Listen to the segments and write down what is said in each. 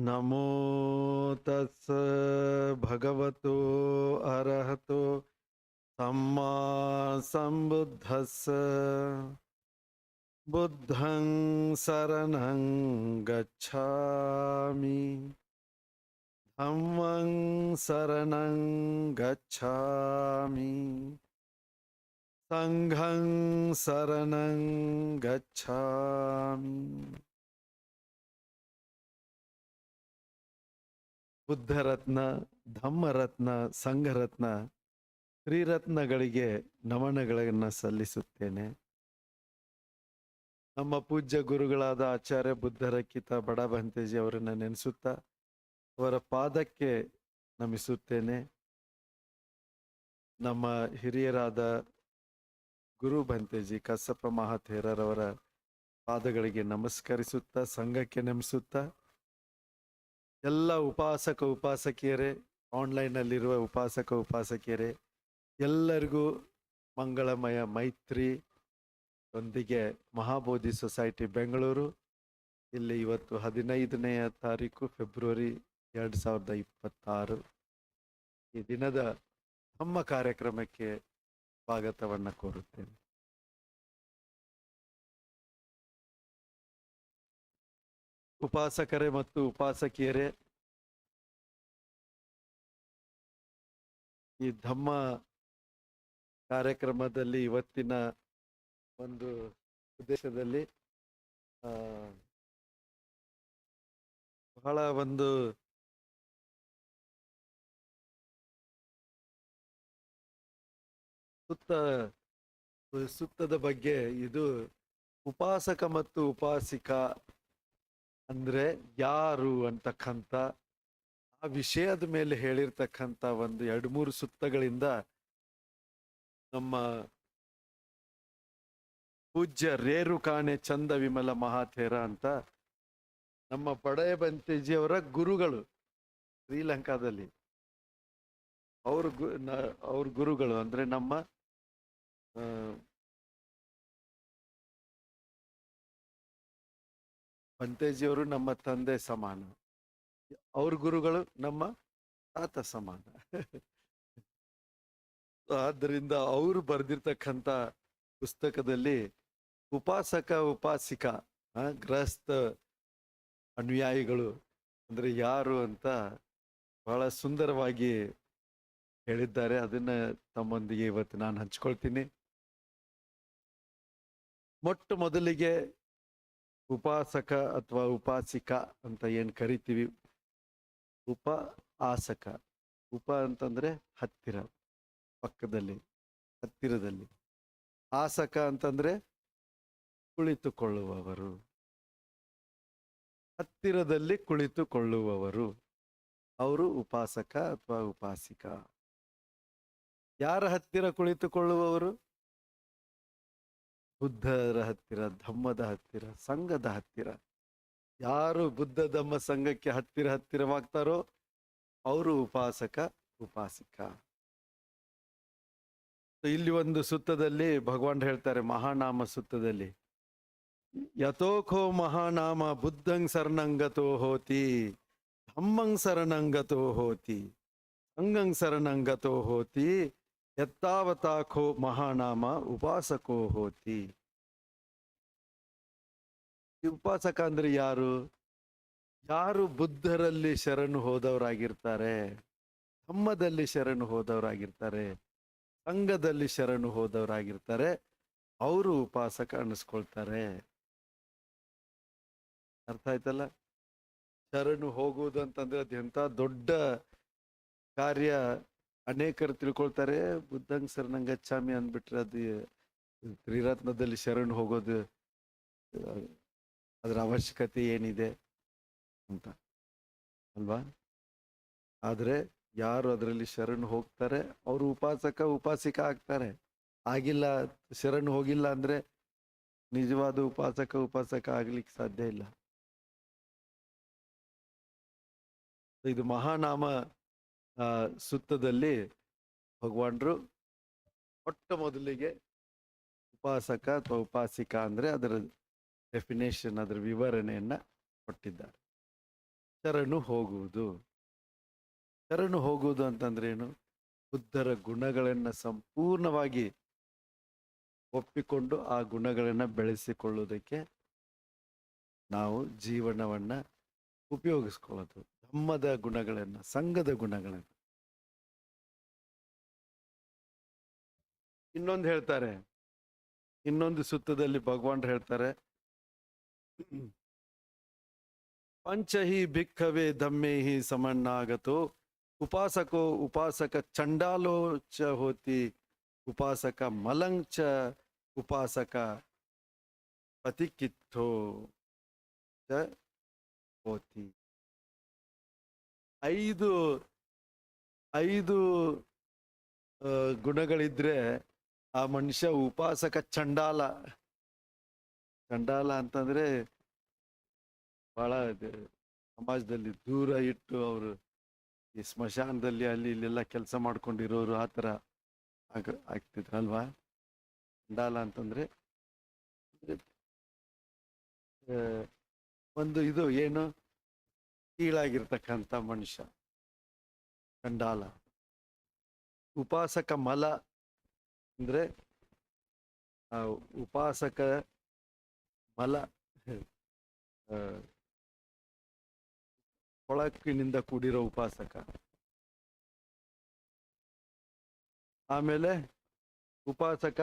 ನಮೋ ತಸ್ಸ ಭಗವತೋ ಅರ್ಹತೋ ಸಮ್ಮಾ ಸಂಬುದ್ಧಸ್ಸ ಬುದ್ಧಂ ಶರಣಂ ಗಚ್ಛಾಮಿ ಧಮ್ಮಂ ಶರಣಂ ಗಚ್ಛಾಮಿ ಸಂಘಂ ಶರಣಂ ಗಚ್ಛಾಮಿ. ಬುದ್ಧರತ್ನ, ಧಮ್ಮರತ್ನ, ಸಂಘರತ್ನ, ತ್ರಿರತ್ನಗಳಿಗೆ ನಮನಗಳನ್ನು ಸಲ್ಲಿಸುತ್ತೇನೆ. ನಮ್ಮ ಪೂಜ್ಯ ಗುರುಗಳಾದ ಆಚಾರ್ಯ ಬುದ್ಧರಕ್ಕಿತ ಬಡ ಭಂತೇಜಿ ಅವರನ್ನು ನೆನೆಸುತ್ತಾ ಅವರ ಪಾದಕ್ಕೆ ನಮಿಸುತ್ತೇನೆ. ನಮ್ಮ ಹಿರಿಯರಾದ ಗುರು ಭಂತೇಜಿ ಕಸಪ ಮಹಾಥೇರರವರ ಪಾದಗಳಿಗೆ ನಮಸ್ಕರಿಸುತ್ತಾ ಸಂಘಕ್ಕೆ ನಮಿಸುತ್ತಾ ಎಲ್ಲ ಉಪಾಸಕ ಉಪಾಸಕಿಯರೇ, ಆನ್ಲೈನ್ನಲ್ಲಿರುವ ಉಪಾಸಕ ಉಪಾಸಕಿಯರೇ ಎಲ್ಲರಿಗೂ ಮಂಗಳಮಯ ಮೈತ್ರಿ ಒಂದಿಗೆ ಮಹಾಬೋಧಿ ಸೊಸೈಟಿ ಬೆಂಗಳೂರು ಇಲ್ಲಿ ಇವತ್ತು 15ನೇ ತಾರೀಕು ಫೆಬ್ರವರಿ 2026 ಈ ದಿನದ ನಮ್ಮ ಕಾರ್ಯಕ್ರಮಕ್ಕೆ ಸ್ವಾಗತವನ್ನು ಕೋರುತ್ತೇನೆ. ಉಪಾಸಕರೇ ಮತ್ತು ಉಪಾಸಕಿಯರೇ, ಈ ಧಮ್ಮ ಕಾರ್ಯಕ್ರಮದಲ್ಲಿ ಇವತ್ತಿನ ಒಂದು ಉದ್ದೇಶದಲ್ಲಿ ಬಹಳ ಒಂದು ಸುತ್ತದ ಬಗ್ಗೆ, ಇದು ಉಪಾಸಕ ಮತ್ತು ಉಪಾಸಿಕಾ ಅಂದ್ರೆ ಯಾರು ಅಂತಕ್ಕಂಥ ಆ ವಿಷಯದ ಮೇಲೆ ಹೇಳಿರ್ತಕ್ಕಂಥ ಒಂದು 2-3 ಸುತ್ತಗಳಿಂದ ನಮ್ಮ ಪೂಜ್ಯ ರೇರುಕಾಣೆ ಚಂದ ವಿಮಲ ಮಹಾಥೇರ ಅಂತ ನಮ್ಮ ಬಡಯ ಬಂತೇಜಿಯವರ ಗುರುಗಳು ಶ್ರೀಲಂಕಾದಲ್ಲಿ, ಅವ್ರ ಗುರುಗಳು ಅಂದ್ರೆ ನಮ್ಮ ಬಂತೇಜಿಯವರು ನಮ್ಮ ತಂದೆ ಸಮಾನ, ಅವ್ರ ಗುರುಗಳು ನಮ್ಮ ತಾತ ಸಮಾನ. ಆದ್ದರಿಂದ ಅವರು ಬರೆದಿರ್ತಕ್ಕಂಥ ಪುಸ್ತಕದಲ್ಲಿ ಉಪಾಸಕ ಉಪಾಸಿಕಾ ಗೃಹಸ್ಥ ಅನುಯಾಯಿಗಳು ಅಂದ್ರೆ ಯಾರು ಅಂತ ಬಹಳ ಸುಂದರವಾಗಿ ಹೇಳಿದ್ದಾರೆ. ಅದನ್ನ ತಮ್ಮೊಂದಿಗೆ ಇವತ್ತು ನಾನು ಹಂಚ್ಕೊಳ್ತೀನಿ. ಮೊಟ್ಟ ಮೊದಲಿಗೆ ಉಪಾಸಕ ಅಥವಾ ಉಪಾಸಿಕಾ ಅಂತ ಏನ್ ಕರಿತೀವಿ, ಆಸಕ, ಉಪ ಅಂತಂದ್ರೆ ಹತ್ತಿರ, ಪಕ್ಕದಲ್ಲಿ, ಹತ್ತಿರದಲ್ಲಿ. ಆಸಕ ಅಂತಂದ್ರೆ ಕುಳಿತುಕೊಳ್ಳುವವರು, ಹತ್ತಿರದಲ್ಲಿ ಕುಳಿತುಕೊಳ್ಳುವವರು, ಅವರು ಉಪಾಸಕ ಅಥವಾ ಉಪಾಸಿಕಾ. ಯಾರ ಹತ್ತಿರ ಕುಳಿತುಕೊಳ್ಳುವವರು? ಬುದ್ಧರ ಹತ್ತಿರ, ಧಮ್ಮದ ಹತ್ತಿರ, ಸಂಘದ ಹತ್ತಿರ. ಯಾರು ಬುದ್ಧ ಧಮ್ಮ ಸಂಘಕ್ಕೆ ಹತ್ತಿರವಾಗ್ತಾರೋ ಅವರು ಉಪಾಸಕ ಉಪಾಸಿಕಾ. ಇಲ್ಲಿ ಒಂದು ಸುತ್ತದಲ್ಲಿ ಭಗವಾನ್ ಹೇಳ್ತಾರೆ, ಮಹಾನಾಮ ಸುತ್ತದಲ್ಲಿ, ಯಥೋಖೋ ಮಹಾನಾಮ ಬುದ್ಧಂ ಶರಣಂಗತೋ ಹೋತಿ, ಧಮ್ಮಂ ಶರಣಂಗತೋ ಹೋತಿ, ಸಂಘಂ ಶರಣಂಗತೋ ಹೋತಿ, ಯತ್ತಾವತಾಖೋ ಮಹಾನಾಮ ಉಪಾಸಕೋ ಹೋತಿ. ಈ ಉಪಾಸಕ ಅಂದ್ರೆ ಯಾರು? ಯಾರು ಬುದ್ಧರಲ್ಲಿ ಶರಣು ಹೋದವರಾಗಿರ್ತಾರೆ, ಧಮ್ಮದಲ್ಲಿ ಶರಣು ಹೋದವರಾಗಿರ್ತಾರೆ, ಸಂಘದಲ್ಲಿ ಶರಣು ಹೋದವರಾಗಿರ್ತಾರೆ, ಅವರು ಉಪಾಸಕ ಅನ್ನಿಸ್ಕೊಳ್ತಾರೆ. ಅರ್ಥ ಆಯ್ತಲ್ಲ? ಶರಣು ಹೋಗುವುದು ಅಂತಂದ್ರೆ ಅದೆಂತ ದೊಡ್ಡ ಕಾರ್ಯ. ಅನೇಕರು ತಿಳ್ಕೊಳ್ತಾರೆ, ಬುದ್ಧಂಗ್ ಶರಣಂಗಚ್ಚಾಮಿ ಅಂದ್ಬಿಟ್ರೆ ಅದು ತ್ರಿರತ್ನದಲ್ಲಿ ಶರಣು ಹೋಗೋದು ಅದರ ಅವಶ್ಯಕತೆ ಏನಿದೆ ಅಂತ ಅಲ್ವಾ? ಆದ್ರೆ ಯಾರು ಅದರಲ್ಲಿ ಶರಣು ಹೋಗ್ತಾರೆ ಅವರು ಉಪಾಸಕ ಉಪಾಸಿಕಾ ಆಗ್ತಾರೆ. ಆಗಿಲ್ಲ, ಶರಣು ಹೋಗಿಲ್ಲ ಅಂದ್ರೆ ನಿಜವಾದ ಉಪಾಸಕ ಆಗ್ಲಿಕ್ಕೆ ಸಾಧ್ಯ ಇಲ್ಲ. ಇದು ಮಹಾನಾಮ ಸುತ್ತದಲ್ಲಿ ಭಗವಾನ್ರು ಮೊಟ್ಟ ಮೊದಲಿಗೆ ಉಪಾಸಕ ಅಥವಾ ಉಪಾಸಿಕಾ ಅಂದ್ರೆ ಅದರ ಡೆಫಿನೇಷನ್, ಅದರ ವಿವರಣೆಯನ್ನ ಕೊಟ್ಟಿದ್ದಾರೆ. ಶರಣು ಹೋಗುವುದು. ಶರಣು ಹೋಗುವುದು ಅಂತಂದ್ರೆ ಏನು? ಬುದ್ಧರ ಗುಣಗಳನ್ನ ಸಂಪೂರ್ಣವಾಗಿ ಒಪ್ಪಿಕೊಂಡು ಆ ಗುಣಗಳನ್ನ ಬೆಳೆಸಿಕೊಳ್ಳುವುದಕ್ಕೆ ನಾವು ಜೀವನವನ್ನ ಉಪಯೋಗಿಸ್ಕೊಳ್ಳೋದು. ಧಮ್ಮದ ಗುಣಗಳನ್ನ, ಸಂಘದ ಗುಣಗಳನ್ನ. ಇನ್ನೊಂದು ಹೇಳ್ತಾರೆ, ಇನ್ನೊಂದು ಸುತ್ತದಲ್ಲಿ ಭಗವಾನ್ ಹೇಳ್ತಾರೆ, ಪಂಚಹಿ ಭಿಕ್ಕವೇ ಧಮ್ಮೆ ಹಿ ಸಮನ್ನಾಗತೋ ಉಪಾಸಕೋ ಉಪಾಸಕ ಚಂಡಾಲೋ ಚ ಹೋತಿ ಉಪಾಸಕ ಮಲಂಗ್ ಚ ಉಪಾಸಕ ಪತಿಕಿತ್ತೋ ಚ ಹೋತಿ. ಐದು ಐದು ಗುಣಗಳಿದ್ರೆ ಆ ಮನುಷ್ಯ ಉಪಾಸಕ ಚಂಡಾಲ. ಚಂಡಾಲ ಅಂತಂದ್ರೆ ಬಹಳ ಸಮಾಜದಲ್ಲಿ ದೂರ ಇಟ್ಟು ಅವರು ಈ ಸ್ಮಶಾನದಲ್ಲಿ ಅಲ್ಲಿ ಇಲ್ಲೆಲ್ಲ ಕೆಲಸ ಮಾಡ್ಕೊಂಡಿರೋರು ಆ ಥರ ಆಗ್ತಿದ್ರಲ್ವಾ. ಚಂಡಾಲ ಅಂತಂದ್ರೆ ಒಂದು ಇದು ಏನು, ಕೀಳಾಗಿರ್ತಕ್ಕಂಥ ಮನುಷ್ಯ ಚಂಡಾಲ. ಉಪಾಸಕ ಮಲ ಅಂದ್ರೆ ಉಪಾಸಕ ಮಲ, ಕೊಳಕಿನಿಂದ ಕೂಡಿರೋ ಉಪಾಸಕ. ಆಮೇಲೆ ಉಪಾಸಕ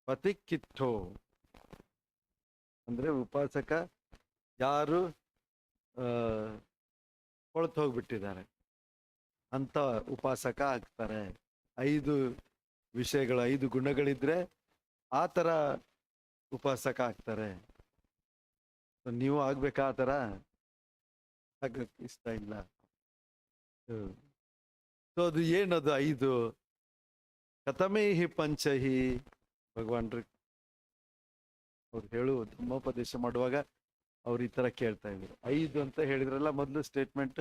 ಪತಿಕಿತ್ತೋ ಅಂದ್ರೆ ಉಪಾಸಕ ಯಾರು ಕೊಳತು ಹೋಗ್ಬಿಟ್ಟಿದ್ದಾರೆ ಅಂತ ಉಪಾಸಕ ಆಗ್ತಾರೆ. ಐದು ವಿಷಯಗಳು, ಐದು ಗುಣಗಳಿದ್ರೆ ಆ ಥರ ಉಪಾಸಕ ಆಗ್ತಾರೆ. ನೀವು ಆಗ್ಬೇಕಾ ಆ ಥರ? ಆಗಕ್ಕೆ ಇಷ್ಟ ಇಲ್ಲ. ಸೊ ಅದು ಏನದು ಐದು? ಕಥಮೇಹಿ ಪಂಚಹಿ. ಭಗವಾನ್ರು ಅವ್ರು ಧಮ್ಮೋಪದೇಶ ಮಾಡುವಾಗ ಅವ್ರು ಈ ತರ ಕೇಳ್ತಾ ಇದ್ರು. ಐದು ಅಂತ ಹೇಳಿದ್ರಲ್ಲ ಮೊದಲು ಸ್ಟೇಟ್ಮೆಂಟ್,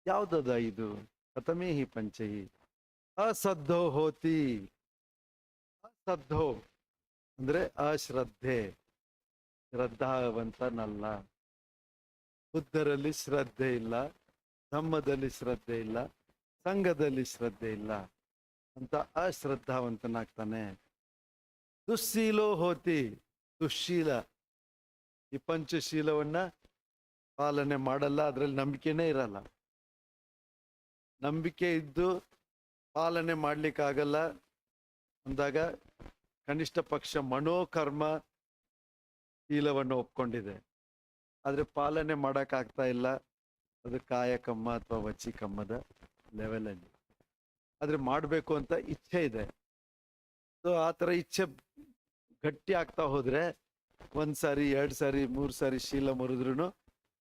ಯಾವ್ದದು ಐದು? ಕಥಮೇಹಿ ಪಂಚಹಿ. ಅಸದ್ಧೋ ಹೋತಿ. ಅಸದ್ಧೋ ಅಂದ್ರೆ ಅಶ್ರದ್ಧೆ, ಶ್ರದ್ಧಾವಂತನಲ್ಲ. ಬುದ್ಧರಲ್ಲಿ ಶ್ರದ್ಧೆ ಇಲ್ಲ, ಧಮ್ಮದಲ್ಲಿ ಶ್ರದ್ಧೆ ಇಲ್ಲ, ಸಂಘದಲ್ಲಿ ಶ್ರದ್ಧೆ ಇಲ್ಲ ಅಂತ ಅಶ್ರದ್ಧಾವಂತನಾಗ್ತಾನೆ. ದುಶ್ಶೀಲೋ ಹೋತಿ. ದುಶ್ಶೀಲ, ಈ ಪಂಚಶೀಲವನ್ನ ಪಾಲನೆ ಮಾಡಲ್ಲ, ಅದ್ರಲ್ಲಿ ನಂಬಿಕೆನೇ ಇರಲ್ಲ. ನಂಬಿಕೆ ಇದ್ದು ಪಾಲನೆ ಮಾಡ್ಲಿಕ್ಕಾಗಲ್ಲ ಅಂದಾಗ ಕನಿಷ್ಠ ಪಕ್ಷ ಮನೋಕರ್ಮ ಶೀಲವನ್ನು ಒಪ್ಕೊಂಡಿದೆ, ಆದ್ರೆ ಪಾಲನೆ ಮಾಡಕ್ಕಾಗ್ತಾ ಇಲ್ಲ. ಅದು ಕಾಯಕಮ್ಮ ಅಥವಾ ವಚಿಕಮ್ಮದ ಲೆವೆಲಲ್ಲಿ. ಆದ್ರೆ ಮಾಡಬೇಕು ಅಂತ ಇಚ್ಛೆ ಇದೆ. ಸೊ ಆ ಥರ ಇಚ್ಛೆ ಗಟ್ಟಿ ಆಗ್ತಾ ಹೋದ್ರೆ ಒಂದ್ಸಾರಿ, 2 ಸಾರಿ, 3 ಸಾರಿ ಶೀಲ ಮುರಿದ್ರು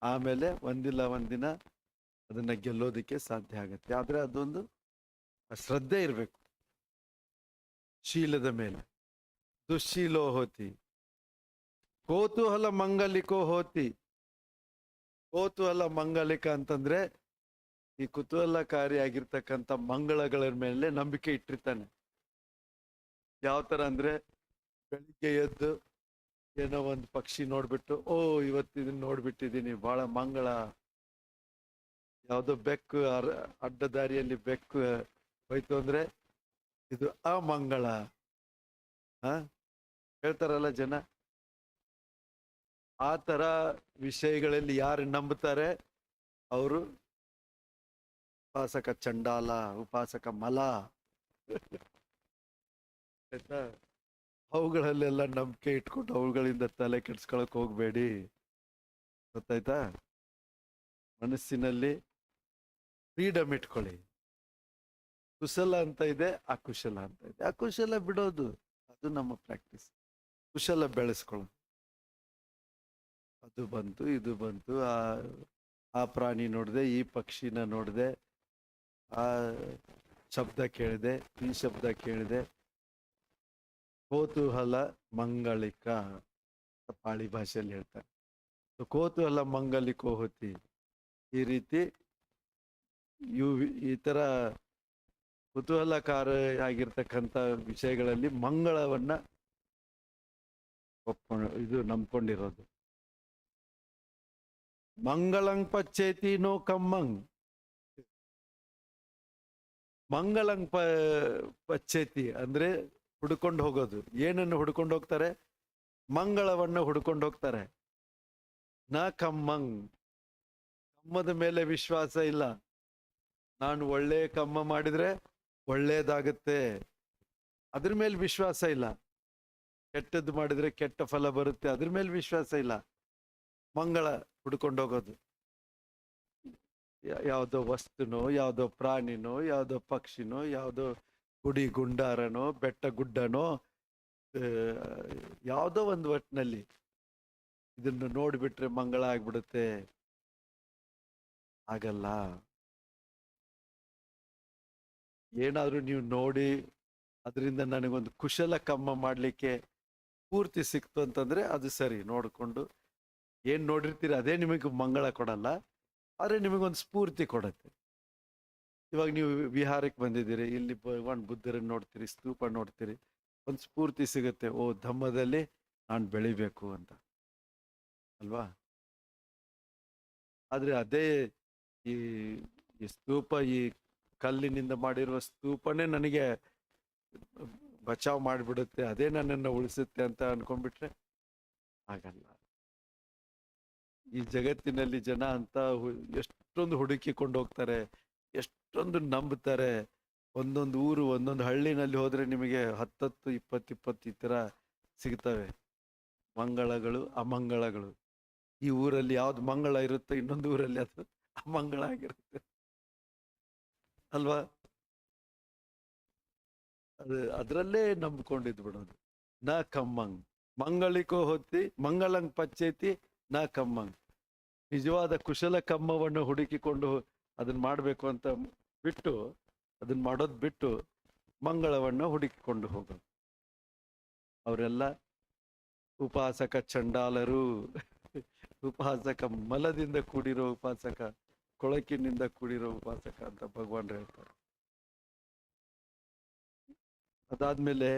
ಆಮೇಲೆ ಒಂದಿಲ್ಲ ಒಂದಿನ ಅದನ್ನ ಗೆಲ್ಲೋದಿಕ್ಕೆ ಸಾಧ್ಯ ಆಗತ್ತೆ. ಆದ್ರೆ ಅದೊಂದು ಶ್ರದ್ಧೆ ಇರಬೇಕು ಶೀಲದ ಮೇಲೆ. ದುಶ್ಶೀಲೋ ಹೋತಿ. ಕೋತೂಹಲ ಮಂಗಲಿಕೋ ಹೋತಿ. ಕೋತೂಹಲ ಮಂಗಲಿಕ ಅಂತಂದ್ರೆ ಈ ಕುತೂಹಲಕಾರಿಯಾಗಿರ್ತಕ್ಕಂಥ ಮಂಗಳಗಳ ಮೇಲೆ ನಂಬಿಕೆ ಇಟ್ಟಿರ್ತಾನೆ. ಯಾವ ತರ ಅಂದ್ರೆ, ಬೆಳಿಗ್ಗೆ ಎದ್ದು ಏನೋ ಒಂದು ಪಕ್ಷಿ ನೋಡ್ಬಿಟ್ಟು, ಓ ಇವತ್ತು ಇದನ್ನ ನೋಡ್ಬಿಟ್ಟಿದೀನಿ, ಬಹಳ ಮಂಗಳ. ಯಾವ್ದೋ ಬೆಕ್ಕು ಅಡ್ಡ ದಾರಿಯಲ್ಲಿ ಬೆಕ್ಕು ಹೋಯ್ತು ಅಂದ್ರೆ ಇದು ಅಮಂಗಳ. ಹೇಳ್ತಾರಲ್ಲ ಜನ. ಆ ತರ ವಿಷಯಗಳಲ್ಲಿ ಯಾರು ನಂಬುತ್ತಾರೆ ಅವರು ಉಪಾಸಕ ಚಂಡಾಲ, ಉಪಾಸಕ ಮಲ. ಆಯ್ತಾ? ಅವುಗಳಲ್ಲೆಲ್ಲ ನಂಬಿಕೆ ಇಟ್ಕೊಂಡು ಅವುಗಳಿಂದ ತಲೆ ಕೆಡ್ಸ್ಕೊಳಕ್ ಹೋಗ್ಬೇಡಿ. ಗೊತ್ತಾಯ್ತಾ? ಮನಸ್ಸಿನಲ್ಲಿ ಫ್ರೀಡಮ್ ಇಟ್ಕೊಳ್ಳಿ. ಕುಶಲ ಅಂತ ಇದೆ, ಅಕುಶಲ ಅಂತ ಇದೆ. ಅಕುಶಲ ಬಿಡೋದು ಅದು ನಮ್ಮ ಪ್ರಾಕ್ಟೀಸ್. ಕುಶಲ ಬೆಳೆಸ್ಕೊಳ್ಳೋದು. ಅದು ಬಂತು, ಇದು ಬಂತು, ಆ ಪ್ರಾಣಿ ನೋಡಿದೆ, ಈ ಪಕ್ಷಿನ ನೋಡಿದೆ, ಆ ಶಬ್ದ ಕೇಳಿದೆ, ಈ ಶಬ್ದ ಕೇಳಿದೆ. ಕೋತೂಹಲ ಮಂಗಳಿಕ ಪಾಳಿ ಭಾಷೆಯಲ್ಲಿ ಹೇಳ್ತಾರೆ. ಕೋತೂಹಲ ಮಂಗಲಿಕೋ ಹೋತಿ. ಈ ರೀತಿ ಈ ತರ ಕುತೂಹಲಕಾರ ಆಗಿರ್ತಕ್ಕಂಥ ವಿಷಯಗಳಲ್ಲಿ ಮಂಗಳವನ್ನ ನಂಬ್ಕೊಂಡಿರೋದು. ಮಂಗಳಂ ಪಚ್ಚೇತಿ ನೋ ಕಮ್ಮಂಗ್. ಮಂಗಳಂ ಪಚ್ಚೇತಿ ಅಂದ್ರೆ ಹುಡ್ಕೊಂಡು ಹೋಗೋದು. ಏನನ್ನು ಹುಡ್ಕೊಂಡು ಹೋಗ್ತಾರೆ? ಮಂಗಳವನ್ನ ಹುಡ್ಕೊಂಡು ಹೋಗ್ತಾರೆ. ನ ಕಮ್ಮಂಗ್, ಕಮ್ಮದ ಮೇಲೆ ವಿಶ್ವಾಸ ಇಲ್ಲ. ನಾನು ಒಳ್ಳೆ ಕಮ್ಮ ಮಾಡಿದ್ರೆ ಒಳ್ಳೇದಾಗುತ್ತೆ, ಅದ್ರ ಮೇಲೆ ವಿಶ್ವಾಸ ಇಲ್ಲ. ಕೆಟ್ಟದ್ದು ಮಾಡಿದ್ರೆ ಕೆಟ್ಟ ಫಲ ಬರುತ್ತೆ, ಅದ್ರ ಮೇಲೆ ವಿಶ್ವಾಸ ಇಲ್ಲ. ಮಂಗಳ ಹುಡ್ಕೊಂಡು ಹೋಗೋದು. ಯಾವುದೋ ವಸ್ತುನೋ, ಯಾವುದೋ ಪ್ರಾಣಿನೋ, ಯಾವುದೋ ಪಕ್ಷಿನೋ, ಯಾವುದೋ ಗುಡಿ ಗುಂಡಾರನೋ, ಬೆಟ್ಟ ಗುಡ್ಡನೋ, ಯಾವುದೋ ಒಂದು ಒಟ್ಟಿನಲ್ಲಿ ಇದನ್ನು ನೋಡ್ಬಿಟ್ರೆ ಮಂಗಳ ಆಗ್ಬಿಡುತ್ತೆ. ಆಗಲ್ಲ. ಏನಾದ್ರೂ ನೀವು ನೋಡಿ ಅದರಿಂದ ನನಗೊಂದು ಕುಶಲ ಕಮ್ಮ ಮಾಡ್ಲಿಕ್ಕೆ ಪೂರ್ತಿ ಸಿಕ್ತು ಅಂತಂದ್ರೆ ಅದು ಸರಿ. ನೋಡ್ಕೊಂಡು ಏನ್ ನೋಡಿರ್ತೀರಿ ಅದೇ ನಿಮಗೆ ಮಂಗಳ ಕೊಡಲ್ಲ, ಆದ್ರೆ ನಿಮಗೊಂದು ಸ್ಫೂರ್ತಿ ಕೊಡತ್ತೆ. ಇವಾಗ ನೀವು ವಿಹಾರಕ್ಕೆ ಬಂದಿದ್ದೀರಿ, ಇಲ್ಲಿ ಭಗವಾನ್ ಬುದ್ಧರನ್ನ ನೋಡ್ತೀರಿ, ಸ್ತೂಪ ನೋಡ್ತೀರಿ, ಒಂದು ಸ್ಫೂರ್ತಿ ಸಿಗುತ್ತೆ. ಓ, ಧಮ್ಮದಲ್ಲಿ ನಾನು ಬೆಳಿಬೇಕು ಅಂತ ಅಲ್ವಾ? ಆದ್ರೆ ಅದೇ ಈ ಸ್ತೂಪ, ಈ ಕಲ್ಲಿನಿಂದ ಮಾಡಿರುವ ಸ್ತೂಪನೇ ನನಗೆ ಬಚಾವ್ ಮಾಡಿಬಿಡುತ್ತೆ, ಅದೇ ನನ್ನನ್ನು ಉಳಿಸುತ್ತೆ ಅಂತ ಅನ್ಕೊಂಡ್ಬಿಟ್ರೆ ಆಗಲ್ಲ. ಈ ಜಗತ್ತಿನಲ್ಲಿ ಜನ ಅಂತ ಎಷ್ಟೊಂದು ಹುಡುಕಿಕೊಂಡು ಹೋಗ್ತಾರೆ, ಎಷ್ಟೊಂದು ನಂಬುತ್ತಾರೆ. ಒಂದೊಂದು ಊರು, ಒಂದೊಂದು ಹಳ್ಳಿನಲ್ಲಿ ಹೋದ್ರೆ ನಿಮಗೆ 10, 20 ಈ ತರ ಸಿಗ್ತವೆ ಮಂಗಳಗಳು, ಅಮಂಗಳಗಳು. ಈ ಊರಲ್ಲಿ ಯಾವ್ದು ಮಂಗಳ ಇರುತ್ತೆ, ಇನ್ನೊಂದು ಊರಲ್ಲಿ ಅದು ಅಮಂಗಳ ಆಗಿರುತ್ತೆ ಅಲ್ವಾ? ಅದ್ರಲ್ಲೇ ನಂಬ್ಕೊಂಡಿದ್ ಬಿಡೋದು. ನ ಕಮ್ಮಂಗ್ ಮಂಗಳಿಕೋ ಹೊತ್ತಿ ಮಂಗಳಂಗ್ ಪಚ್ಚೇತಿ ನ ಕಮ್ಮಂಗ್. ನಿಜವಾದ ಕುಶಲ ಕಮ್ಮವನ್ನು ಹುಡುಕಿಕೊಂಡು ಅದನ್ನ ಮಾಡ್ಬೇಕು ಅಂತ ಬಿಟ್ಟು, ಅದನ್ನ ಮಾಡೋದ್ ಬಿಟ್ಟು ಮಂಗಳವನ್ನ ಹುಡುಕಿಕೊಂಡು ಹೋಗೋದು. ಅವರೆಲ್ಲ ಉಪಾಸಕ ಚಂಡಾಲರು. ಉಪಾಸಕ ಮಲದಿಂದ ಕೂಡಿರೋ ಉಪಾಸಕ, ಕೊಳಕಿನಿಂದ ಕೂಡಿರೋ ಉಪಾಸಕ ಅಂತ ಭಗವಾನ್ ಹೇಳ್ತಾರೆ. ಅದಾದ್ಮೇಲೆ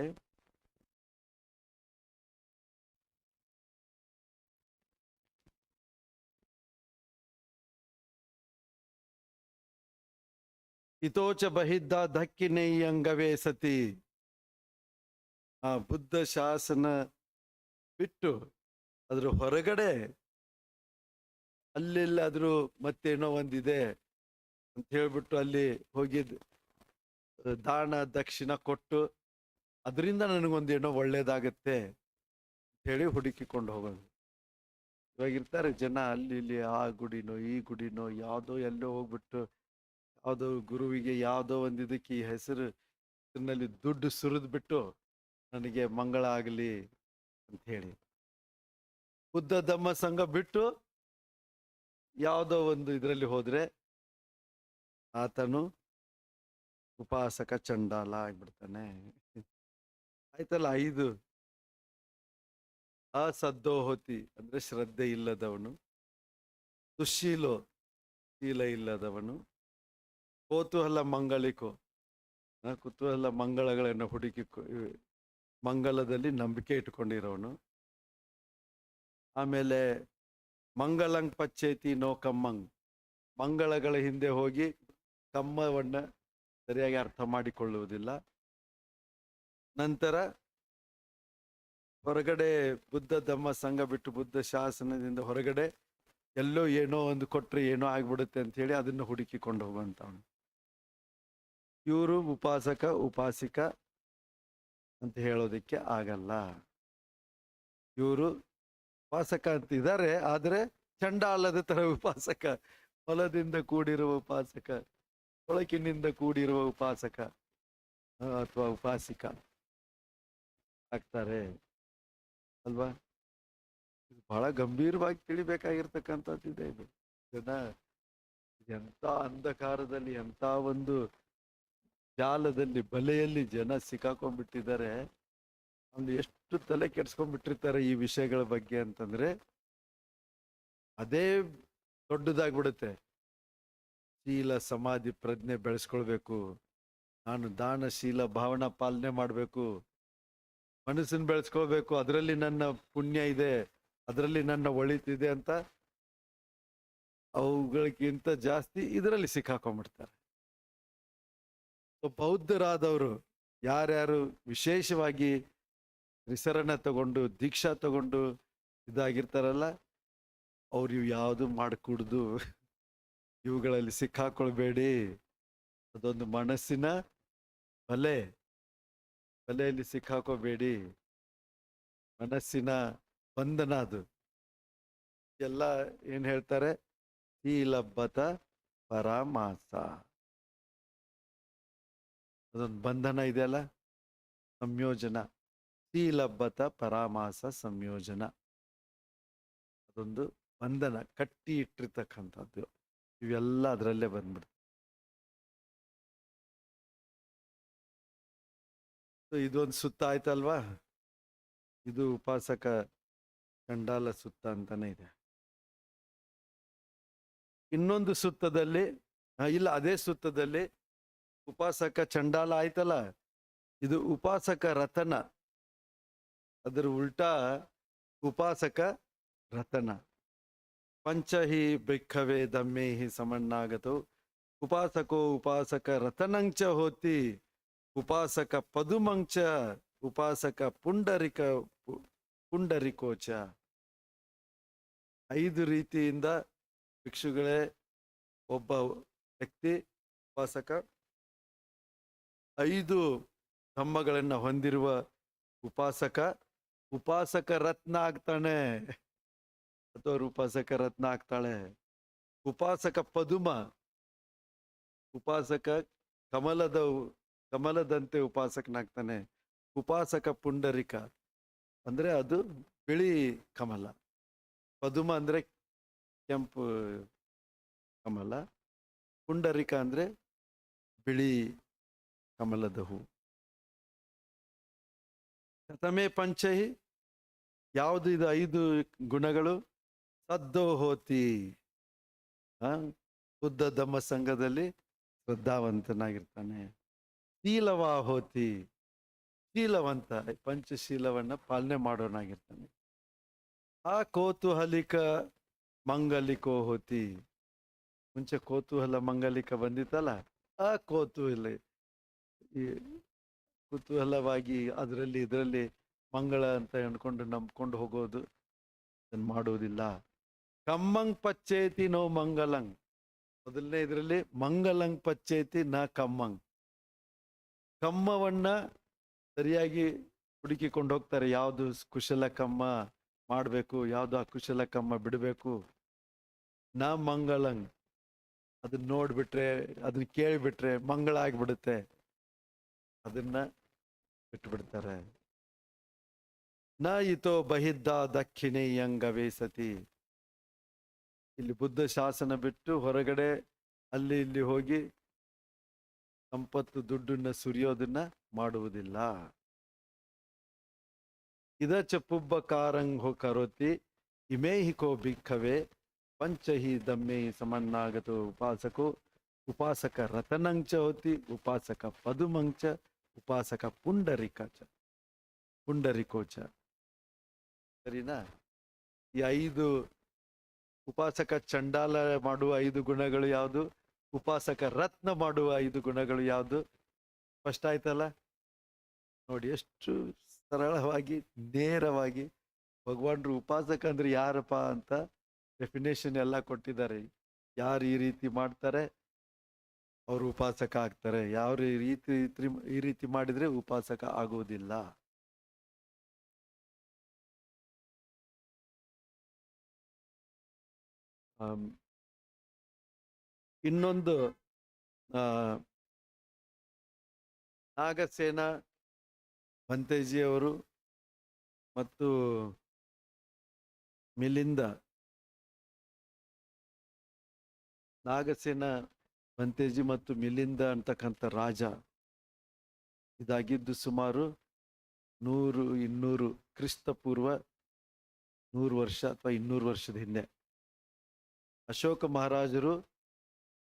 ಹಿತೋಚ ಬಹಿದ್ದ ಧಕ್ಕಿನೈ ಅಂಗವೇ ಸತಿ. ಆ ಬುದ್ಧ ಶಾಸನ ಬಿಟ್ಟು ಅದ್ರ ಹೊರಗಡೆ ಅಲ್ಲೆಲ್ಲಾದ್ರೂ ಮತ್ತೇನೋ ಒಂದಿದೆ ಅಂತ ಹೇಳ್ಬಿಟ್ಟು ಅಲ್ಲಿ ಹೋಗಿದ್ ದಾನ ದಕ್ಷಿಣ ಕೊಟ್ಟು ಅದರಿಂದ ನನಗೊಂದೇನೋ ಒಳ್ಳೇದಾಗತ್ತೆ ಅಂತ ಹೇಳಿ ಹುಡುಕಿಕೊಂಡು ಹೋಗೋದು. ಇವಾಗ ಇರ್ತಾರೆ ಜನ ಅಲ್ಲಿ ಇಲ್ಲಿ, ಆ ಗುಡಿನೋ ಈ ಗುಡಿನೋ ಯಾವುದೋ ಎಲ್ಲೋ ಹೋಗ್ಬಿಟ್ಟು ಯಾವುದೋ ಗುರುವಿಗೆ ಯಾವುದೋ ಒಂದು ಇದಕ್ಕೆ ಈ ಹೆಸರಿನಲ್ಲಿ ದುಡ್ಡು ಸುರಿದ್ ಬಿಟ್ಟು ನನಗೆ ಮಂಗಳ ಆಗಲಿ ಅಂತ ಹೇಳಿ ಬುದ್ಧ ಧಮ್ಮ ಸಂಘ ಬಿಟ್ಟು ಯಾವುದೋ ಒಂದು ಇದರಲ್ಲಿ ಹೋದ್ರೆ ಆತನು ಉಪಾಸಕ ಚಂಡಾಲ ಆಗ್ಬಿಡ್ತಾನೆ. ಆಯ್ತಲ್ಲ. 5 ಅಸದ್ದೋಹತಿ ಅಂದ್ರೆ ಶ್ರದ್ಧೆ ಇಲ್ಲದವನು, ಸುಶೀಲೋ ಶೀಲ ಇಲ್ಲದವನು, ಕೋತೂಹಲ ಮಂಗಳಿಕೋ ಕುತೂಹಲ ಮಂಗಳಗಳನ್ನು ಹುಡುಕಿ ಮಂಗಲದಲ್ಲಿ ನಂಬಿಕೆ ಇಟ್ಕೊಂಡಿರೋನು. ಆಮೇಲೆ ಮಂಗಳಂಗ್ ಪಚ್ಚೇತಿ ನೋ ಕಮ್ಮಂಗ್, ಮಂಗಳಗಳ ಹಿಂದೆ ಹೋಗಿ ಕಮ್ಮವನ್ನ ಸರಿಯಾಗಿ ಅರ್ಥ ಮಾಡಿಕೊಳ್ಳುವುದಿಲ್ಲ. ನಂತರ ಹೊರಗಡೆ ಬುದ್ಧ ಧಮ್ಮ ಸಂಘ ಬಿಟ್ಟು ಬುದ್ಧ ಶಾಸನದಿಂದ ಹೊರಗಡೆ ಎಲ್ಲೋ ಏನೋ ಒಂದು ಕೊಟ್ರೆ ಏನೋ ಆಗ್ಬಿಡುತ್ತೆ ಅಂತ ಹೇಳಿ ಅದನ್ನು ಹುಡುಕಿಕೊಂಡು ಹೋಗುವಂತವನು. ಇವರು ಉಪಾಸಕ ಉಪಾಸಿಕ ಅಂತ ಹೇಳೋದಿಕ್ಕೆ ಆಗಲ್ಲ. ಇವರು ಉಪಾಸಕ ಅಂತ ಇದ್ದಾರೆ, ಆದ್ರೆ ಚಂಡಾಲದ ತರ ಉಪಾಸಕ, ಫಲದಿಂದ ಕೂಡಿರುವ ಉಪಾಸಕ, ಕೊಳಕಿನಿಂದ ಕೂಡಿರುವ ಉಪಾಸಕ ಅಥವಾ ಉಪಾಸಿಕ ಆಗ್ತಾರೆ ಅಲ್ವಾ? ಇದು ಬಹಳ ಗಂಭೀರವಾಗಿ ತಿಳಿಬೇಕಾಗಿರ್ತಕ್ಕಂಥದ್ದಿದೆ. ಇದು ಜನ ಎಂತ ಅಂಧಕಾರದಲ್ಲಿ, ಎಂತ ಒಂದು ಜಾಲದಲ್ಲಿ, ಬಲೆಯಲ್ಲಿ ಜನ ಸಿಕ್ಕಾಕೊಂಡ್ಬಿಟ್ಟಿದ್ದಾರೆ. ಅವ್ನು ಎಷ್ಟು ತಲೆ ಕೆಡ್ಸ್ಕೊಂಡ್ಬಿಟ್ಟಿರ್ತಾರೆ ಈ ವಿಷಯಗಳ ಬಗ್ಗೆ ಅಂತಂದ್ರೆ ಅದೇ ದೊಡ್ಡದಾಗ್ಬಿಡುತ್ತೆ. ಶೀಲ ಸಮಾಧಿ ಪ್ರಜ್ಞೆ ಬೆಳೆಸ್ಕೊಳ್ಬೇಕು, ನಾನು ದಾನಶೀಲ ಭಾವನಾ ಪಾಲನೆ ಮಾಡಬೇಕು, ಮನಸ್ಸನ್ನು ಬೆಳೆಸ್ಕೊಳ್ಬೇಕು, ಅದರಲ್ಲಿ ನನ್ನ ಪುಣ್ಯ ಇದೆ, ಅದರಲ್ಲಿ ನನ್ನ ಒಳಿತಿದೆ ಅಂತ ಅವುಗಳಿಗಿಂತ ಜಾಸ್ತಿ ಇದರಲ್ಲಿ ಸಿಕ್ಕಾಕೊಂಡ್ಬಿಡ್ತಾರೆ. ಬೌದ್ಧರಾದವರು ಯಾರ್ಯಾರು ವಿಶೇಷವಾಗಿ ವಿಸರಣ ತಗೊಂಡು ದೀಕ್ಷಾ ತಗೊಂಡು ಇದಾಗಿರ್ತಾರಲ್ಲ, ಅವ್ರು ಇವು ಯಾವುದು ಮಾಡಿಕೂಡ್ದು, ಇವುಗಳಲ್ಲಿ ಸಿಕ್ಕಾಕೊಳ್ಬೇಡಿ. ಅದೊಂದು ಮನಸ್ಸಿನ ಬಲೆಯಲ್ಲಿ ಸಿಕ್ಕಾಕೋಬೇಡಿ, ಮನಸ್ಸಿನ ಬಂಧನ ಅದು. ಎಲ್ಲ ಏನ್ ಹೇಳ್ತಾರೆ, ಶೀಲಬದ್ಧ ಪರಮಾಸ. ಅದೊಂದು ಬಂಧನ ಇದೆಯಲ್ಲ, ಸಂಯೋಜನ, ಶೀಲಬದ್ಧ ಪರಾಮಾಸ ಸಂಯೋಜನ. ಅದೊಂದು ಬಂಧನ, ಕಟ್ಟಿ ಇಟ್ಟಿರ್ತಕ್ಕಂಥದ್ದು. ಇವೆಲ್ಲ ಅದರಲ್ಲೇ ಬಂದ್ಬಿಡುತ್ತೆ. ಇದೊಂದು ಸುತ್ತ ಆಯ್ತಲ್ವಾ, ಇದು ಉಪಾಸಕ ಚಂಡಾಲ ಸುತ್ತ ಅಂತಾನೆ ಇದೆ. ಇನ್ನೊಂದು ಸುತ್ತದಲ್ಲಿ ಇಲ್ಲ, ಅದೇ ಸುತ್ತದಲ್ಲಿ ಉಪಾಸಕ ಚಂಡಾಲ ಆಯ್ತಲ್ಲ, ಇದು ಉಪಾಸಕ ರತನ. ಅದರ ಉಲ್ಟಾ ಉಪಾಸಕ ರತನ. ಪಂಚಹಿ ಭಿಕ್ಕವೇ ದಮ್ಮೆ ಹಿ ಸಮಣ್ಣಾಗತೋ ಉಪಾಸಕೋ ಉಪಾಸಕ ರತನಂಚ ಹೋತಿ ಉಪಾಸಕ ಪದುಮಂಚ ಉಪಾಸಕ ಪುಂಡರಿಕೋಚ. 5 ರೀತಿಯಿಂದ ಭಿಕ್ಷುಗಳೇ ಒಬ್ಬ ವ್ಯಕ್ತಿ ಉಪಾಸಕ, 5 ಧಮ್ಮಗಳನ್ನ ಹೊಂದಿರುವ ಉಪಾಸಕ ರತ್ನ ಆಗ್ತಾನೆ, ಅಥವಾ ಉಪಾಸಕ ರತ್ನ ಆಗ್ತಾಳೆ. ಉಪಾಸಕ ಪದುಮ, ಉಪಾಸಕ ಕಮಲದಂತೆ ಉಪಾಸಕನಾಗ್ತಾನೆ. ಉಪಾಸಕ ಪುಂಡರಿಕ ಅಂದ್ರೆ ಅದು ಬಿಳಿ ಕಮಲ, ಪದುಮ ಅಂದ್ರೆ ಕೆಂಪು ಕಮಲ, ಪುಂಡರಿಕ ಅಂದ್ರೆ ಬಿಳಿ ಕಮಲದ ಹೂ. ಕಥಮೇ ಪಂಚಹಿ, ಯಾವುದು ಇದು 5 ಗುಣಗಳು? ಸದ್ದೋ ಹೋತಿ, ಬುದ್ಧ ಧಮ್ಮ ಸಂಘದಲ್ಲಿ ಶ್ರದ್ಧಾವಂತನಾಗಿರ್ತಾನೆ. ಶೀಲವಾ ಹೋತಿ, ಶೀಲವಂತ, ಪಂಚಶೀಲವನ್ನ ಪಾಲನೆ ಮಾಡೋನಾಗಿರ್ತಾನೆ. ಆ ಕೋತೂಹಲಿಕ ಮಂಗಲಿಕೋ ಹೋತಿ, ಮುಂಚೆ ಕೋತೂಹಲ ಮಂಗಲಿಕ ಬಂದಿತ್ತಲ್ಲ, ಆ ಕುತೂಹಲವಾಗಿ ಇದರಲ್ಲಿ ಮಂಗಳ ಅಂತ ಅನ್ಕೊಂಡು ನಂಬ್ಕೊಂಡು ಹೋಗೋದು, ಅದನ್ನು ಮಾಡುವುದಿಲ್ಲ. ಕಮ್ಮಂಗ್ ಪಚ್ಚೇತಿ ನೋ ಮಂಗಲಂಗ್, ಮೊದಲನೇ ಇದರಲ್ಲಿ ಮಂಗಲಂಗ್ ಪಚ್ಚೇತಿ ನ ಕಮ್ಮಂಗ್. ಕಮ್ಮವನ್ನ ಸರಿಯಾಗಿ ಹುಡುಕಿಕೊಂಡು ಹೋಗ್ತಾರೆ, ಯಾವುದು ಕುಶಲ ಕಮ್ಮ ಮಾಡಬೇಕು, ಯಾವುದು ಅಕುಶಲ ಕಮ್ಮ ಬಿಡಬೇಕು. ನ ಮಂಗಳಂಗ್, ಅದನ್ನ ನೋಡ್ಬಿಟ್ರೆ, ಅದನ್ನ ಕೇಳಿಬಿಟ್ರೆ ಮಂಗಳ ಆಗ್ಬಿಡುತ್ತೆ, ಅದನ್ನ ಬಿಟ್ಬಿಡ್ತಾರೆ. ನ ಇತೋ ಬಹಿದ್ದ ದಕ್ಷಿಣೇಯಂಗವೇ ಸತಿ, ಇಲ್ಲಿ ಬುದ್ಧ ಶಾಸನ ಬಿಟ್ಟು ಹೊರಗಡೆ ಅಲ್ಲಿ ಇಲ್ಲಿ ಹೋಗಿ ಸಂಪತ್ತು ದುಡ್ಡನ್ನ ಸುರಿಯೋದನ್ನ ಮಾಡುವುದಿಲ್ಲ. ಇದಚ ಪುಬ್ಬಕಾರಂಗ್ ಹೋ ಕರೋತಿ ಇಮೇಹಿಕೋ ಭಿಕ್ಕವೇ ಪಂಚಹಿ ದಮ್ಮೆ ಸಮನ್ನಾಗತೋ ಉಪಾಸಕೋ ಉಪಾಸಕ ರತನಂಚ ಹೋತಿ ಉಪಾಸಕ ಪದುಮಂಚ ಉಪಾಸಕ ಪುಂಡರಿಕೋಚ. ಸರಿನಾ? ಈ 5 ಉಪಾಸಕ ಚಂಡಾಲ ಮಾಡುವ 5 ಗುಣಗಳು ಯಾವುದು? ಉಪಾಸಕ ರತ್ನ ಮಾಡುವ 5 ಗುಣಗಳು ಯಾವುದು? ಸ್ಪಷ್ಟ ಆಯ್ತಲ್ಲ ನೋಡಿ, ಎಷ್ಟು ಸರಳವಾಗಿ ನೇರವಾಗಿ ಭಗವಾನ್ರು ಉಪಾಸಕ ಅಂದ್ರೆ ಯಾರಪ್ಪ ಅಂತ ಡೆಫಿನೇಷನ್ ಎಲ್ಲ ಕೊಟ್ಟಿದ್ದಾರೆ. ಯಾರು ಈ ರೀತಿ ಮಾಡ್ತಾರೆ ಅವರು ಉಪಾಸಕ ಆಗ್ತಾರೆ, ಯಾವ ಈ ರೀತಿ ಮಾಡಿದ್ರೆ ಉಪಾಸಕ ಆಗುವುದಿಲ್ಲ. ಇನ್ನೊಂದು ನಾಗಸೇನ ಭಂತೇಜಿಯವರು ಮತ್ತು ಮಿಲಿಂದ, ನಾಗಸೇನ ಭಂತೇಜಿ ಮತ್ತು ಮಿಲಿಂದ ಅಂತಕ್ಕಂಥ ರಾಜ ಇದಾಗಿದ್ದು ಸುಮಾರು 100-200 ಕ್ರಿಸ್ತ ಪೂರ್ವ 100 ವರ್ಷ ಅಥವಾ 200 ವರ್ಷದ ಹಿಂದೆ. ಅಶೋಕ ಮಹಾರಾಜರು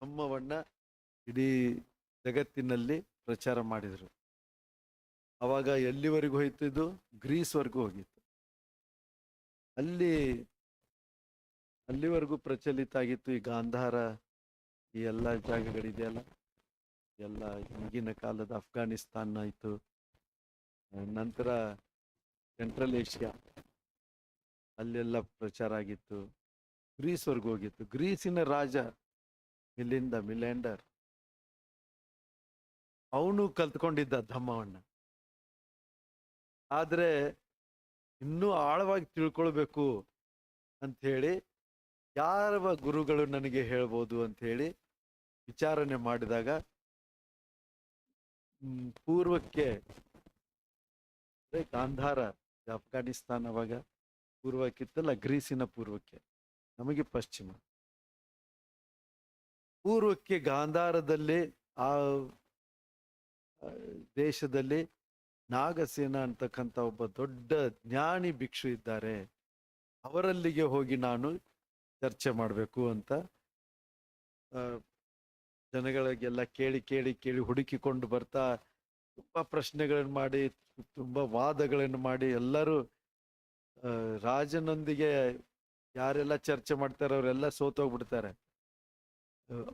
ಧಮ್ಮವನ್ನ ಇಡೀ ಜಗತ್ತಿನಲ್ಲಿ ಪ್ರಚಾರ ಮಾಡಿದರು. ಅವಾಗ ಎಲ್ಲಿವರೆಗೂ ಹೋಯ್ತು? ಇದು ಗ್ರೀಸ್ವರೆಗೂ ಹೋಗಿತ್ತು. ಅಲ್ಲಿ ಅಲ್ಲಿವರೆಗೂ ಪ್ರಚಲಿತ ಆಗಿತ್ತು ಈ ಗಾಂಧಾರ, ಈ ಎಲ್ಲ ಜಾಗಗಳಿದೆಯಲ್ಲ, ಎಲ್ಲ ಈಗಿನ ಕಾಲದ ಅಫ್ಘಾನಿಸ್ತಾನ ಆಯಿತು, ನಂತರ ಸೆಂಟ್ರಲ್ ಏಷ್ಯಾ ಅಲ್ಲೆಲ್ಲ ಪ್ರಚಾರ ಆಗಿತ್ತು, ಗ್ರೀಸ್ವರೆಗೂ ಹೋಗಿತ್ತು. ಗ್ರೀಸಿನ ರಾಜ ಮಿಲೆಂಡರ್ ಅವನು ಕಲ್ತ್ಕೊಂಡಿದ್ದ ಧಮ್ಮವನ್ನ. ಆದ್ರೆ ಇನ್ನೂ ಆಳವಾಗಿ ತಿಳ್ಕೊಳ್ಬೇಕು ಅಂತ ಹೇಳಿ ಯಾವ ಗುರುಗಳು ನನಗೆ ಹೇಳ್ಬೋದು ಅಂತ ಹೇಳಿ ವಿಚಾರಣೆ ಮಾಡಿದಾಗ ಪೂರ್ವಕ್ಕೆ ಗಾಂಧಾರ, ಅಫ್ಘಾನಿಸ್ತಾನ ಅವಾಗ ಪೂರ್ವಕ್ಕಿತ್ತಲ್ಲ, ಗ್ರೀಸಿನ ಪೂರ್ವಕ್ಕೆ, ನಮಗೆ ಪಶ್ಚಿಮ. ಪೂರ್ವಕ್ಕೆ ಗಾಂಧಾರದಲ್ಲಿ ಆ ದೇಶದಲ್ಲಿ ನಾಗಸೇನ ಅಂತಕ್ಕಂಥ ಒಬ್ಬ ದೊಡ್ಡ ಜ್ಞಾನಿ ಭಿಕ್ಷು ಇದ್ದಾರೆ, ಅವರಲ್ಲಿಗೆ ಹೋಗಿ ನಾನು ಚರ್ಚೆ ಮಾಡಬೇಕು ಅಂತ ಜನಗಳಿಗೆಲ್ಲ ಕೇಳಿ ಕೇಳಿ ಕೇಳಿ ಹುಡುಕಿಕೊಂಡು ಬರ್ತಾ ತುಂಬಾ ಪ್ರಶ್ನೆಗಳನ್ನು ಮಾಡಿ, ತುಂಬಾ ವಾದಗಳನ್ನು ಮಾಡಿ, ಎಲ್ಲರೂ ರಾಜನೊಂದಿಗೆ ಯಾರೆಲ್ಲ ಚರ್ಚೆ ಮಾಡ್ತಾರೆ ಅವರೆಲ್ಲ ಸೋತೋಗ್ಬಿಡ್ತಾರೆ,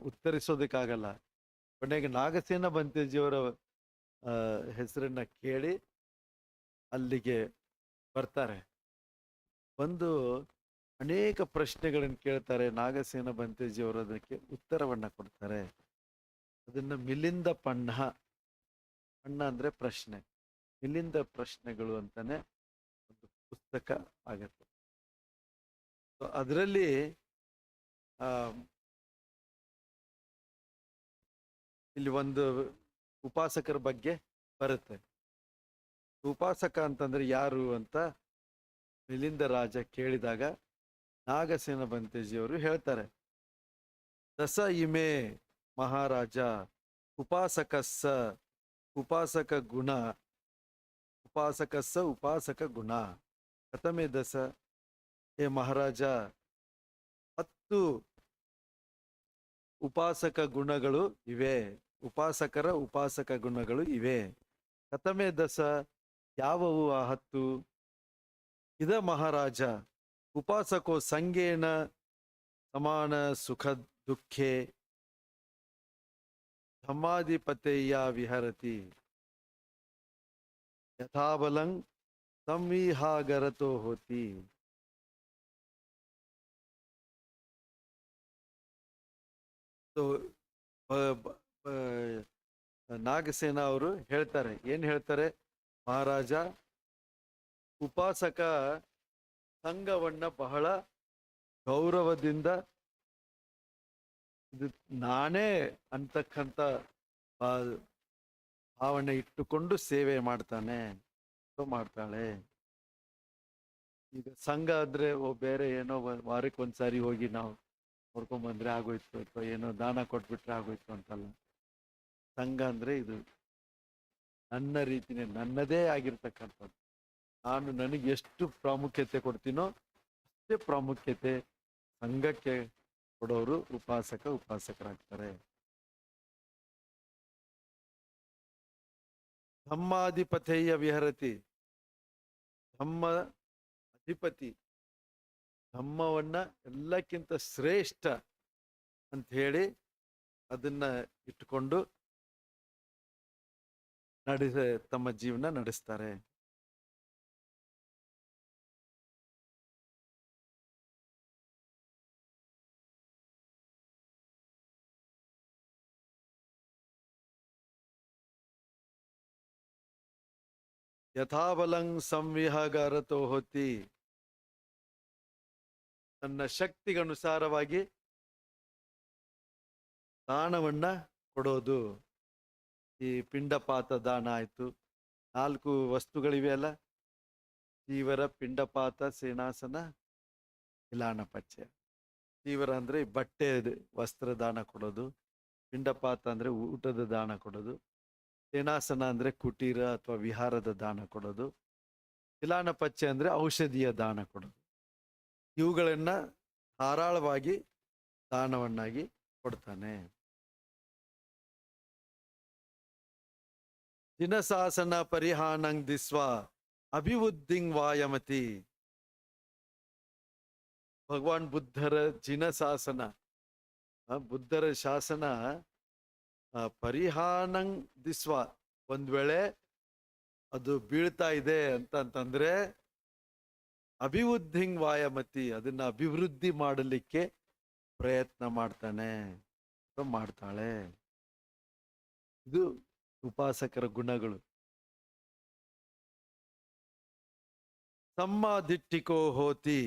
ಉತ್ತರಿಸೋದಕ್ಕಾಗಲ್ಲ. ಕೊನೆಗೆ ನಾಗಸೇನ ಬಂತೇಜಿಯವರ ಹೆಸರನ್ನ ಕೇಳಿ ಅಲ್ಲಿಗೆ ಬರ್ತಾರೆ. ಬಂದು ಅನೇಕ ಪ್ರಶ್ನೆಗಳನ್ನು ಕೇಳ್ತಾರೆ. ನಾಗಸೇನ ಬಂತೇಜಿಯವರು ಅದಕ್ಕೆ ಉತ್ತರವನ್ನ ಕೊಡ್ತಾರೆ. ಅದನ್ನ ಮಿಲಿಂದ ಪಣ್ಣ ಅಂದ್ರೆ ಪ್ರಶ್ನೆ, ಮಿಲಿಂದ ಪ್ರಶ್ನೆಗಳು ಅಂತಾನೆ ಒಂದು ಪುಸ್ತಕ ಆಗತ್ತೆ. ಅದರಲ್ಲಿ ಇಲ್ಲಿ ಒಂದು ಉಪಾಸಕರ ಬಗ್ಗೆ ಬರುತ್ತೆ. ಉಪಾಸಕ ಅಂತಂದ್ರೆ ಯಾರು ಅಂತ ಮಿಲಿಂದ ರಾಜ ಕೇಳಿದಾಗ ನಾಗಸೇನ ಬಂತೇಜಿಯವರು ಹೇಳ್ತಾರೆ, ದಸ ಇಮೆ ಮಹಾರಾಜ ಉಪಾಸಕಸ್ಸ ಉಪಾಸಕ ಗುಣ ಕಥಮೆ ದಸ. ಹೇ ಮಹಾರಾಜ, 10 ಉಪಾಸಕ ಗುಣಗಳು ಇವೆ, ಉಪಾಸಕರ ಉಪಾಸಕ ಗುಣಗಳು ಇವೆ. ಕಥಮೆ ದಸ, ಯಾವುವು ಆ 10? ಇದ ಮಹಾರಾಜ ಉಪಾಸಕೋ ಸಂಗೇನ ಸಮಾನ ಸುಖ ದುಃಖೆ ಧಮ್ಮಾಧಿಪತೆಯ ವಿಹರತಿ ಯಥಾಬಲಂ ಸಂವಿಹಾಗರತೋ ಹೋತಿ. ನಾಗಸೇನ ಅವರು ಹೇಳ್ತಾರೆ, ಏನ್ ಹೇಳ್ತಾರೆ, ಮಹಾರಾಜ ಉಪಾಸಕ ಸಂಘವನ್ನ ಬಹಳ ಗೌರವದಿಂದ ಇದು ನಾನೇ ಅಂತಕ್ಕಂಥ ಭಾವನೆ ಇಟ್ಟುಕೊಂಡು ಸೇವೆ ಮಾಡ್ತಾಳೆ. ಈಗ ಸಂಘ ಅಂದ್ರೆ ಬೇರೆ ಏನೋ ವಾರಕ್ಕೆ ಒಂದ್ಸಾರಿ ಹೋಗಿ ನಾವು ನೋಡ್ಕೊಂಡ್ ಬಂದ್ರೆ ಆಗೋಯ್ತು, ಅಥವಾ ಏನೋ ದಾನ ಕೊಟ್ಬಿಟ್ರೆ ಆಗೋಯ್ತು ಅಂತಲ್ಲ. ಸಂಘ ಅಂದ್ರೆ ಇದು ನನ್ನ ರೀತಿನೇ, ನನ್ನದೇ ಆಗಿರ್ತಕ್ಕಂಥದ್ದು. ನಾನು ನನಗೆ ಎಷ್ಟು ಪ್ರಾಮುಖ್ಯತೆ ಕೊಡ್ತೀನೋ ಅಷ್ಟೇ ಪ್ರಾಮುಖ್ಯತೆ ಸಂಘಕ್ಕೆ ಕೊಡೋರು ಉಪಾಸಕರಾಗ್ತಾರೆ. ಧಮ್ಮಾಧಿಪತೆಯ ವಿಹರತಿ, ಧಮ್ಮ ಅಧಿಪತಿ, ಧಮ್ಮವನ್ನ ಎಲ್ಲಕ್ಕಿಂತ ಶ್ರೇಷ್ಠ ಅಂತ ಹೇಳಿ ಅದನ್ನ ಇಟ್ಟುಕೊಂಡು ತಮ್ಮ ಜೀವನ ನಡೆಸ್ತಾರೆ. ಯಥಾಬಲಂ ಸಂವಿಹಾಗಾರತೋ ಹೋತಿ, ತನ್ನ ಶಕ್ತಿಗನುಸಾರವಾಗಿ ದಾನವನ್ನ ಕೊಡೋದು. ಈ ಪಿಂಡಪಾತ ದಾನ ಆಯ್ತು, 4 ವಸ್ತುಗಳಿವೆ ಅಲ್ಲ, ಚೀವರ, ಪಿಂಡಪಾತ, ಸೇನಾಸನ, ಇಲಾನಪಚ್ಯ. ಚೀವರ ಅಂದ್ರೆ ಬಟ್ಟೆ ವಸ್ತ್ರ ದಾನ ಕೊಡೋದು, ಪಿಂಡಪಾತ ಅಂದ್ರೆ ಊಟದ ದಾನ ಕೊಡೋದು, ಸೇನಾಸನ ಅಂದ್ರೆ ಕುಟೀರ ಅಥವಾ ವಿಹಾರದ ದಾನ ಕೊಡೋದು, ಇಲಾನಪಚ್ಯ ಅಂದ್ರೆ ಔಷಧಿಯ ದಾನ ಕೊಡೋದು. ಇವುಗಳನ್ನ ಧಾರಾಳವಾಗಿ ದಾನವನ್ನಾಗಿ ಕೊಡ್ತಾನೆ. ದಿನಸಾಸನ ಪರಿಹಾನಂಗ್ ದಿಸ್ವ ಅಭಿವೃದ್ಧಿಂಗ್ ವಾಯಮತಿ. ಭಗವಾನ್ ಬುದ್ಧರ ಜಿನಶಾಸನ, ಬುದ್ಧರ ಶಾಸನ ಪರಿಹಾನಂಗ್ ದಿಸ್ವ, ಒಂದ್ ವೇಳೆ ಅದು ಬೀಳ್ತಾ ಇದೆ ಅಂತಂದ್ರೆ ಅಭಿವೃದ್ಧಿಂಗ್ ವಾಯಮತಿ, ಅದನ್ನ ಅಭಿವೃದ್ಧಿ ಮಾಡಲಿಕ್ಕೆ ಪ್ರಯತ್ನ ಮಾಡ್ತಾನೆ, ಮಾಡ್ತಾಳೆ. ಇದು ಉಪಾಸಕರ ಗುಣಗಳು. ಸಮ್ಮದಿಟ್ಟಿಕೋ ಹೋತಿ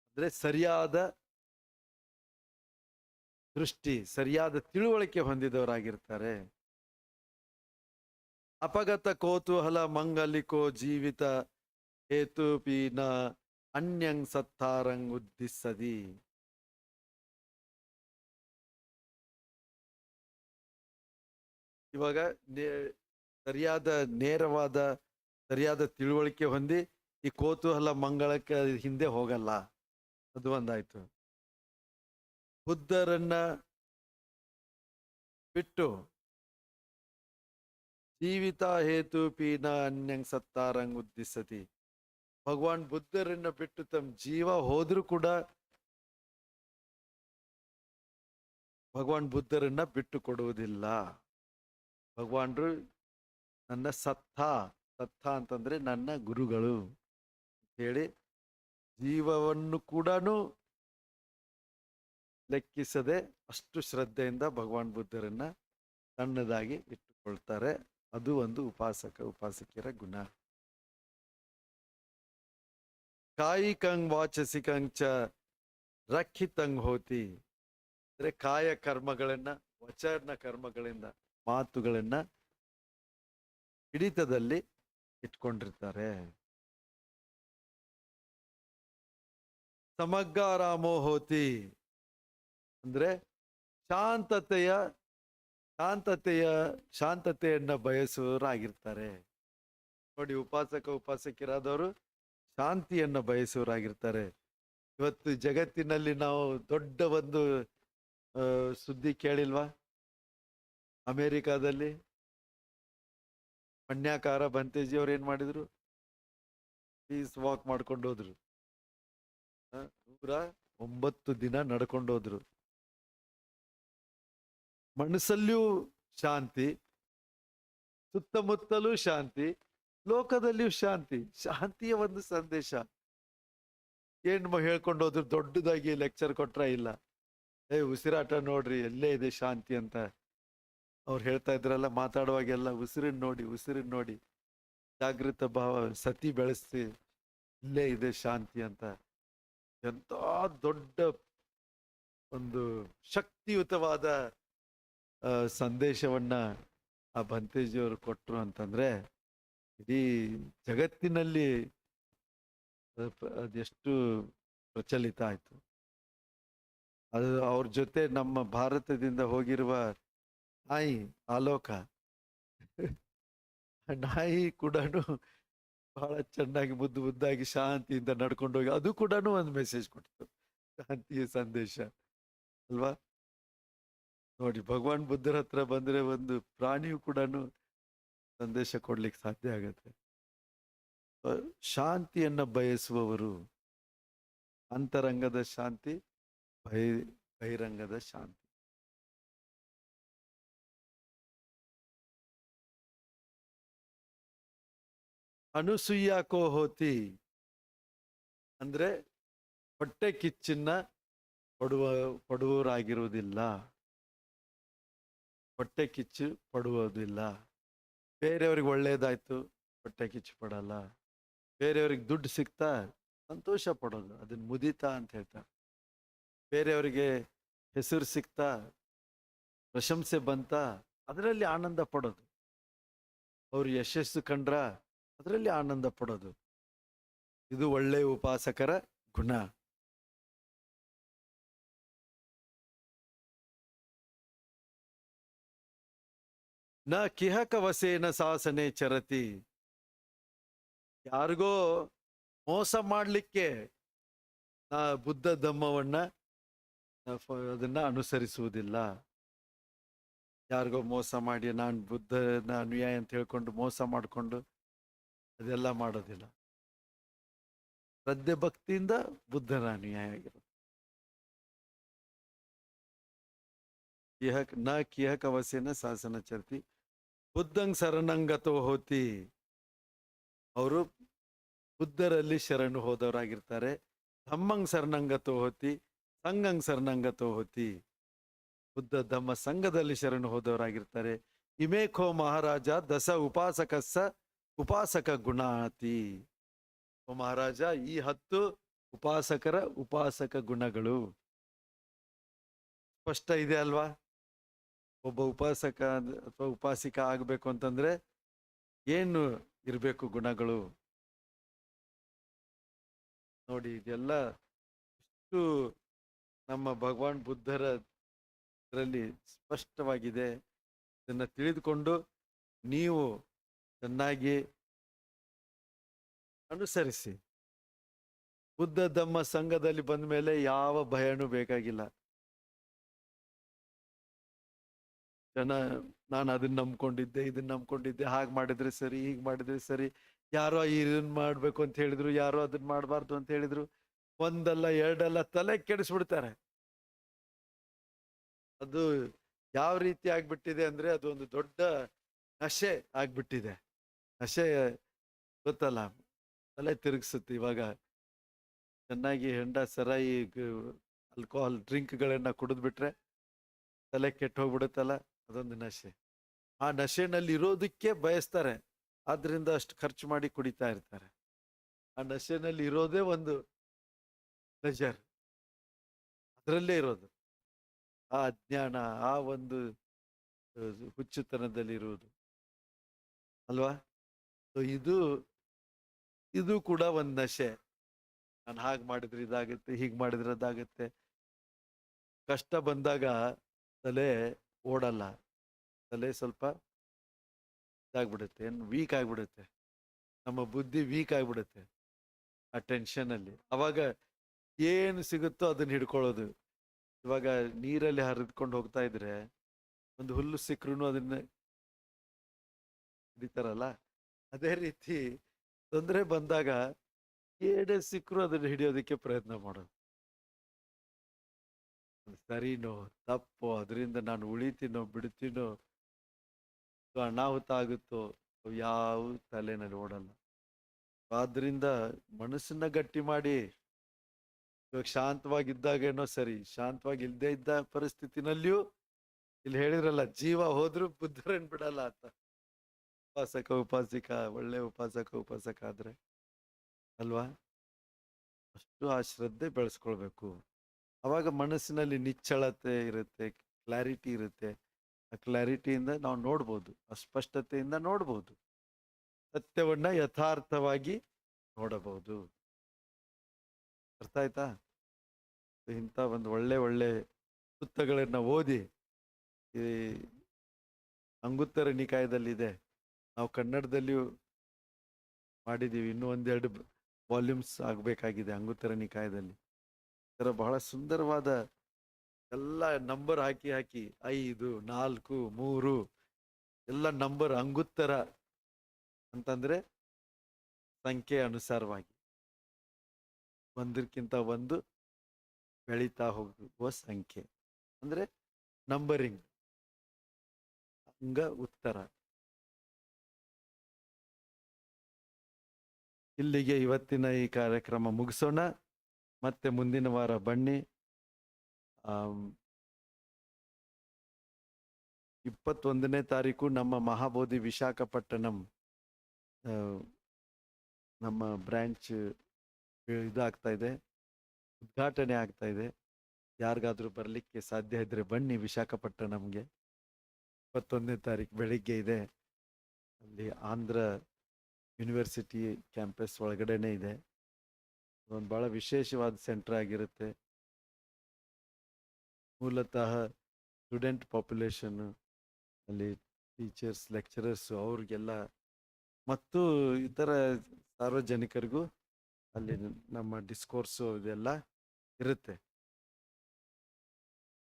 ಅಂದ್ರೆ ಸರಿಯಾದ ದೃಷ್ಟಿ, ಸರಿಯಾದ ತಿಳುವಳಿಕೆ ಹೊಂದಿದವರಾಗಿರ್ತಾರೆ. ಅಪಗತ ಕೋತೂಹಲ ಮಂಗಲಿಕೋ ಜೀವಿತ ಹೇತುಪೀನ ಅನ್ಯಂಗ್ ಸತ್ತಾರಂಗ್ ಉದ್ದಿಸದಿ. ಇವಾಗ ಸರಿಯಾದ ನೇರವಾದ ಸರಿಯಾದ ತಿಳುವಳಿಕೆ ಹೊಂದಿ ಈ ಕೋತೂಹಲ ಮಂಗಳಕ್ಕೆ ಹಿಂದೆ ಹೋಗಲ್ಲ, ಅದು ಒಂದಾಯ್ತು. ಬುದ್ಧರನ್ನ ಬಿಟ್ಟು ಜೀವಿತ ಹೇತು ಪೀನ ಅನ್ಯಂಗ್ ಸತ್ತಾರಂಗ್ ಉದ್ದಿಸತಿ, ಭಗವಾನ್ ಬುದ್ಧರನ್ನ ಬಿಟ್ಟು ತಮ್ಮ ಜೀವ ಹೋದ್ರೂ ಕೂಡ ಭಗವಾನ್ ಬುದ್ಧರನ್ನ ಬಿಟ್ಟು ಕೊಡುವುದಿಲ್ಲ. ಭಗವಾನ್ರು ನನ್ನ ಸತ್ತ ಅಂತಂದ್ರೆ ನನ್ನ ಗುರುಗಳು ಹೇಳಿ ಜೀವವನ್ನು ಕೂಡ ಲೆಕ್ಕಿಸದೆ ಅಷ್ಟು ಶ್ರದ್ಧೆಯಿಂದ ಭಗವಾನ್ ಬುದ್ಧರನ್ನ ಸಣ್ಣದಾಗಿ ಇಟ್ಟುಕೊಳ್ತಾರೆ. ಅದು ಒಂದು ಉಪಾಸಕಿಯರ ಗುಣ. ಕಾಯಿಕಂಗ್ ವಾಚಸಿಕಂಗ್ ಚ ರಕ್ಷಿತಂಗ್ ಹೋತಿ ಅಂದ್ರೆ ಕಾಯ ಕರ್ಮಗಳನ್ನ, ವಚನ ಕರ್ಮಗಳಿಂದ, ಮಾತುಗಳನ್ನ ಹಿಡಿತದಲ್ಲಿ ಇಟ್ಕೊಂಡಿರ್ತಾರೆ. ಸಮಗ್ಗಾರಾಮೋ ಹೋತಿ ಅಂದ್ರೆ ಶಾಂತತೆಯನ್ನ ಬಯಸುವವರಾಗಿರ್ತಾರೆ. ನೋಡಿ, ಉಪಾಸಕರಾದವರು ಶಾಂತಿಯನ್ನ ಬಯಸುವವರಾಗಿರ್ತಾರೆ. ಇವತ್ತು ಜಗತ್ತಿನಲ್ಲಿ ನಾವು ದೊಡ್ಡ ಒಂದು ಸುದ್ದಿ ಕೇಳಿಲ್ವಾ? ಅಮೆರಿಕಾದಲ್ಲಿ ಪಣ್ಯಾಕಾರ ಬಂತೇಜಿ ಅವ್ರು ಏನ್ ಮಾಡಿದ್ರು? ಪೀಸ್ ವಾಕ್ ಮಾಡ್ಕೊಂಡು ಹೋದ್ರು. 109 ದಿನ ನಡ್ಕೊಂಡು ಹೋದ್ರು. ಮನಸ್ಸಲ್ಲಿಯೂ ಶಾಂತಿ, ಸುತ್ತಮುತ್ತಲೂ ಶಾಂತಿ, ಲೋಕದಲ್ಲಿಯೂ ಶಾಂತಿ. ಶಾಂತಿಯ ಒಂದು ಸಂದೇಶ ಏನ್ ಹೇಳ್ಕೊಂಡು ಹೋದ್ರು? ದೊಡ್ಡದಾಗಿ ಲೆಕ್ಚರ್ ಕೊಟ್ರ ಇಲ್ಲ, ಉಸಿರಾಟ ನೋಡ್ರಿ ಎಲ್ಲೇ ಇದೆ ಶಾಂತಿ ಅಂತ ಅವ್ರು ಹೇಳ್ತಾ ಇದ್ರಲ್ಲ. ಮಾತಾಡುವಾಗೆಲ್ಲ ಉಸಿರಿನ ನೋಡಿ ಜಾಗೃತ ಭಾವ ಸತಿ ಬೆಳೆಸಿ ಇಲ್ಲೇ ಇದೆ ಶಾಂತಿ ಅಂತ. ಎಂತ ದೊಡ್ಡ ಒಂದು ಶಕ್ತಿಯುತವಾದ ಸಂದೇಶವನ್ನ ಆ ಬಂತೇಜಿಯವರು ಕೊಟ್ರು ಅಂತಂದ್ರೆ ಇಡೀ ಜಗತ್ತಿನಲ್ಲಿ ಅದೆಷ್ಟು ಪ್ರಚಲಿತ ಆಯ್ತು. ಅದು ಅವ್ರ ಜೊತೆ ನಮ್ಮ ಭಾರತದಿಂದ ಹೋಗಿರುವ ನಾಯಿ ಆಲೋಕ, ನಾಯಿ ಕೂಡ ಬಹಳ ಚೆನ್ನಾಗಿ ಮುದ್ದಾಗಿ ಶಾಂತಿಯಿಂದ ನಡ್ಕೊಂಡು ಹೋಗಿ ಅದು ಕೂಡ ಒಂದು ಮೆಸೇಜ್ ಕೊಡ್ತು, ಶಾಂತಿಯ ಸಂದೇಶ ಅಲ್ವಾ? ನೋಡಿ, ಭಗವಾನ್ ಬುದ್ಧರ ಹತ್ರ ಬಂದ್ರೆ ಒಂದು ಪ್ರಾಣಿಯು ಕೂಡ ಸಂದೇಶ ಕೊಡ್ಲಿಕ್ಕೆ ಸಾಧ್ಯ ಆಗತ್ತೆ. ಶಾಂತಿಯನ್ನ ಬಯಸುವವರು, ಅಂತರಂಗದ ಶಾಂತಿ, ಬಹಿರಂಗದ ಶಾಂತಿ. ಅನುಸೂಯಾಕೋ ಹೋತಿ ಅಂದ್ರೆ ಹೊಟ್ಟೆ ಕಿಚ್ಚನ್ನ ಪಡುವವರಾಗಿರುವುದಿಲ್ಲ, ಹೊಟ್ಟೆ ಕಿಚ್ಚು ಪಡುವುದಿಲ್ಲ. ಬೇರೆಯವ್ರಿಗೆ ಒಳ್ಳೇದಾಯ್ತು ಹೊಟ್ಟೆ ಕಿಚ್ಚು ಪಡಲ್ಲ. ಬೇರೆಯವ್ರಿಗೆ ದುಡ್ಡು ಸಿಗ್ತಾ ಸಂತೋಷ ಪಡೋದು, ಅದನ್ನ ಮುದಿತಾ ಅಂತ ಹೇಳ್ತಾರೆ. ಬೇರೆಯವರಿಗೆ ಹೆಸರು ಸಿಗ್ತಾ, ಪ್ರಶಂಸೆ ಬಂತ, ಅದರಲ್ಲಿ ಆನಂದ ಪಡೋದು. ಅವ್ರು ಯಶಸ್ಸು ಕಂಡ್ರ ಅದರಲ್ಲಿ ಆನಂದ ಪಡೋದು. ಇದು ಒಳ್ಳೆ ಉಪಾಸಕರ ಗುಣ. ನ ಕಿಹಕ ವಸೇನ ಸಾಸನೆ ಚರತಿ, ಯಾರಿಗೋ ಮೋಸ ಮಾಡ್ಲಿಕ್ಕೆ ಬುದ್ಧ ಧಮ್ಮವನ್ನ ಅದನ್ನ ಅನುಸರಿಸುವುದಿಲ್ಲ. ಯಾರಿಗೋ ಮೋಸ ಮಾಡಿ ನಾನು ಬುದ್ಧನ ಅನುಯಾಯಿ ಅಂತ ಹೇಳ್ಕೊಂಡು ಮೋಸ ಮಾಡಿಕೊಂಡು ಅದೆಲ್ಲ ಮಾಡೋದಿಲ್ಲ. ಶ್ರದ್ಧೆ ಭಕ್ತಿಯಿಂದ ಬುದ್ಧನ ಅನುಯಾಯಿ ಆಗಿರೋದು. ನ ಕಿಹ ಕವಸೇನ ಶಾಸನ ಚರ್ತಿ ಬುದ್ಧಂಗ್ ಶರಣಂಗತೋ ಹೋತಿ. ಅವರು ಬುದ್ಧರಲ್ಲಿ ಶರಣು ಹೋದವರಾಗಿರ್ತಾರೆ. ಧಮ್ಮಂಗ್ ಶರಣಂಗತೋ ಹೋತಿ, ಸಂಘಂಗ್ ಶರಣಂಗತೋ ಹೋತಿ. ಬುದ್ಧ ಧಮ್ಮ ಸಂಘದಲ್ಲಿ ಶರಣು ಹೋದವರಾಗಿರ್ತಾರೆ. ಇಮೇಖೋ ಮಹಾರಾಜ ದಸ ಉಪಾಸಕ ಗುಣಾತಿ. ಓ ಮಹಾರಾಜ, ಈ 10 ಉಪಾಸಕರ ಉಪಾಸಕ ಗುಣಗಳು ಸ್ಪಷ್ಟ ಇದೆ ಅಲ್ವಾ? ಒಬ್ಬ ಉಪಾಸಕ ಅಥವಾ ಉಪಾಸಿಕ ಆಗ್ಬೇಕು ಅಂತಂದ್ರೆ ಏನು ಇರ್ಬೇಕು ಗುಣಗಳು? ನೋಡಿ, ಇದೆಲ್ಲ ಇಷ್ಟು ನಮ್ಮ ಭಗವಾನ್ ಬುದ್ಧರ ಇದರಲ್ಲಿ ಸ್ಪಷ್ಟವಾಗಿದೆ. ಇದನ್ನ ತಿಳಿದುಕೊಂಡು ನೀವು ಚೆನ್ನಾಗಿ ಅನುಸರಿಸಿ. ಬುದ್ಧ ಧಮ್ಮ ಸಂಘದಲ್ಲಿ ಬಂದ ಮೇಲೆ ಯಾವ ಭಯನೂ ಬೇಕಾಗಿಲ್ಲ. ಜನ ನಾನು ಅದನ್ನ ನಂಬ್ಕೊಂಡಿದ್ದೆ, ಇದನ್ನ ನಂಬ್ಕೊಂಡಿದ್ದೆ, ಹಾಗೆ ಮಾಡಿದ್ರೆ ಸರಿ, ಹೀಗೆ ಮಾಡಿದ್ರೆ ಸರಿ, ಯಾರೋ ಇದನ್ನ ಮಾಡ್ಬೇಕು ಅಂತ ಹೇಳಿದ್ರು, ಯಾರೋ ಅದನ್ನ ಮಾಡಬಾರ್ದು ಅಂತ ಹೇಳಿದ್ರು, ಒಂದಲ್ಲ ಎರಡಲ್ಲ ತಲೆ ಕೆಡಿಸ್ಬಿಡ್ತಾರೆ. ಅದು ಯಾವ ರೀತಿ ಆಗ್ಬಿಟ್ಟಿದೆ ಅಂದ್ರೆ ಅದು ಒಂದು ದೊಡ್ಡ ನಶೆ ಆಗ್ಬಿಟ್ಟಿದೆ. ನಶೆ ಗೊತ್ತಲ್ಲ, ತಲೆ ತಿರುಗಿಸುತ್ತೆ. ಇವಾಗ ಚೆನ್ನಾಗಿ ಹೆಂಡ ಸರಾಯಿ ಆಲ್ಕೋಹಾಲ್ ಡ್ರಿಂಕ್ಗಳನ್ನ ಕುಡಿದ್ಬಿಟ್ರೆ ತಲೆ ಕೆಟ್ಟು ಹೋಗ್ಬಿಡುತ್ತಲ್ಲ, ಅದೊಂದು ನಶೆ. ಆ ನಶೆನಲ್ಲಿ ಇರೋದಕ್ಕೆ ಬಯಸ್ತಾರೆ, ಆದ್ರಿಂದ ಅಷ್ಟು ಖರ್ಚು ಮಾಡಿ ಕುಡಿತಾ ಇರ್ತಾರೆ. ಆ ನಶೆನಲ್ಲಿ ಇರೋದೇ ಒಂದು ಪ್ಲೆಜರ್, ಅದರಲ್ಲೇ ಇರೋದು ಆ ಅಜ್ಞಾನ, ಆ ಒಂದು ಹುಚ್ಚುತನದಲ್ಲಿ ಇರುವುದು ಅಲ್ವಾ? ಇದು ಕೂಡ ಒಂದು ನಶೆ. ನಾನು ಹಾಗೆ ಮಾಡಿದ್ರೆ ಇದಾಗುತ್ತೆ, ಹೀಗೆ ಮಾಡಿದ್ರೆ ಅದಾಗುತ್ತೆ. ಕಷ್ಟ ಬಂದಾಗ ತಲೆ ಓಡಲ್ಲ, ತಲೆ ಸ್ವಲ್ಪ ಇದಾಗ್ಬಿಡುತ್ತೆ, ವೀಕ್ ಆಗ್ಬಿಡುತ್ತೆ. ನಮ್ಮ ಬುದ್ಧಿ ವೀಕ್ ಆಗ್ಬಿಡುತ್ತೆ ಆ ಟೆನ್ಷನ್ ಅಲ್ಲಿ. ಅವಾಗ ಏನು ಸಿಗುತ್ತೋ ಅದನ್ನ ಹಿಡ್ಕೊಳ್ಳೋದು. ಇವಾಗ ನೀರಲ್ಲಿ ಹರಿದ್ಕೊಂಡು ಹೋಗ್ತಾ ಇದ್ರೆ ಒಂದು ಹುಲ್ಲು ಸಿಕ್ಕರೂ ಅದನ್ನ ಹಿಡಿತಾರಲ್ಲ, ಅದೇ ರೀತಿ ತೊಂದರೆ ಬಂದಾಗ ಏನೇ ಸಿಕ್ಕರೂ ಅದನ್ನ ಹಿಡಿಯೋದಕ್ಕೆ ಪ್ರಯತ್ನ ಮಾಡೋದು. ಸರಿನೋ ತಪ್ಪೋ, ಅದರಿಂದ ನಾನು ಉಳಿತೀನೋ ಬಿಡ್ತೀನೋ, ಅನಾಹುತ ಆಗುತ್ತೋ, ಯಾವ ತಲೆನಲ್ಲಿ ಓಡಲ್ಲ. ಆದ್ರಿಂದ ಮನಸ್ಸನ್ನ ಗಟ್ಟಿ ಮಾಡಿ, ಇವಾಗ ಶಾಂತವಾಗಿದ್ದಾಗೇನೋ ಸರಿ, ಶಾಂತವಾಗಿ ಇಲ್ದೇ ಇದ್ದ ಪರಿಸ್ಥಿತಿನಲ್ಲಿಯೂ ಇಲ್ಲಿ ಹೇಳಿದ್ರಲ್ಲ, ಜೀವ ಹೋದ್ರೂ ಬುದ್ಧರನ್ ಬಿಡಲ್ಲ ಅಂತ. ಉಪಾಸಕ ಒಳ್ಳೆ ಉಪಾಸಕ ಆದ್ರೆ ಅಲ್ವಾ, ಅಷ್ಟು ಆ ಶ್ರದ್ಧೆ ಬೆಳೆಸ್ಕೊಳ್ಬೇಕು. ಅವಾಗ ಮನಸ್ಸಿನಲ್ಲಿ ನಿಚ್ಚಳತೆ ಇರುತ್ತೆ, ಕ್ಲಾರಿಟಿ ಇರುತ್ತೆ. ಆ ಕ್ಲಾರಿಟಿಯಿಂದ ನಾವು ನೋಡ್ಬೋದು, ಅಸ್ಪಷ್ಟತೆಯಿಂದ ನೋಡ್ಬೋದು, ಸತ್ಯವನ್ನ ಯಥಾರ್ಥವಾಗಿ ನೋಡಬಹುದು. ಅರ್ಥ ಆಯ್ತಾ? ಇಂಥ ಒಂದು ಒಳ್ಳೆ ಪುಸ್ತಕಗಳನ್ನ ಓದಿ. ಈ ಅಂಗುತ್ತರ ನಿಕಾಯದಲ್ಲಿದೆ, ನಾವು ಕನ್ನಡದಲ್ಲಿಯೂ ಮಾಡಿದ್ದೀವಿ. ಇನ್ನೂ 1-2 ವಾಲ್ಯೂಮ್ಸ್ ಆಗಬೇಕಾಗಿದೆ ಅಂಗುತ್ತರ ನಿಕಾಯದಲ್ಲಿ. ಬಹಳ ಸುಂದರವಾದ ಎಲ್ಲ ನಂಬರ್ ಹಾಕಿ 5, 4, 3 ಎಲ್ಲ ನಂಬರ್ ಅಂಗುತ್ತರ ಅಂತಂದ್ರೆ ಸಂಖ್ಯೆ ಅನುಸಾರವಾಗಿ ಒಂದಕ್ಕಿಂತ ಒಂದು ಬೆಳೀತಾ ಹೋಗುವ ಸಂಖ್ಯೆ ಅಂದ್ರೆ ನಂಬರಿಂಗ್, ಅಂಗ ಉತ್ತರ. ಇಲ್ಲಿಗೆ ಇವತ್ತಿನ ಈ ಕಾರ್ಯಕ್ರಮ ಮುಗಿಸೋಣ. ಮತ್ತೆ ಮುಂದಿನ ವಾರ ಬನ್ನಿ. 21ನೇ ತಾರೀಕು ನಮ್ಮ ಮಹಾಬೋಧಿ ವಿಶಾಖಪಟ್ಟಣಂ ನಮ್ಮ ಬ್ರಾಂಚ್ ಇದಾಗ್ತಾ ಇದೆ, ಉದ್ಘಾಟನೆ ಆಗ್ತಾ ಇದೆ. ಯಾರಿಗಾದ್ರೂ ಬರ್ಲಿಕ್ಕೆ ಸಾಧ್ಯ ಇದ್ರೆ ಬನ್ನಿ ವಿಶಾಖಪಟ್ಟಣಂಗೆ. 21ನೇ ತಾರೀಕು ಬೆಳಿಗ್ಗೆ ಇದೆ. ಅಲ್ಲಿ ಆಂಧ್ರ ಯೂನಿವರ್ಸಿಟಿ ಕ್ಯಾಂಪಸ್ ಒಳಗಡೆನೆ ಇದೆ. ಒಂದು ಬಹಳ ವಿಶೇಷವಾದ ಸೆಂಟರ್ ಆಗಿರುತ್ತೆ. ಮೂಲತಃ ಸ್ಟೂಡೆಂಟ್ ಪಾಪ್ಯುಲೇಷನ್ ಅಲ್ಲಿ, ಟೀಚರ್ಸ್, ಲೆಕ್ಚರರ್ಸ್ ಅವ್ರಿಗೆಲ್ಲ ಮತ್ತು ಇತರ ಸಾರ್ವಜನಿಕರಿಗೂ ಅಲ್ಲಿ ನಮ್ಮ ಡಿಸ್ಕೋರ್ಸು ಇದೆಲ್ಲ ಇರುತ್ತೆ.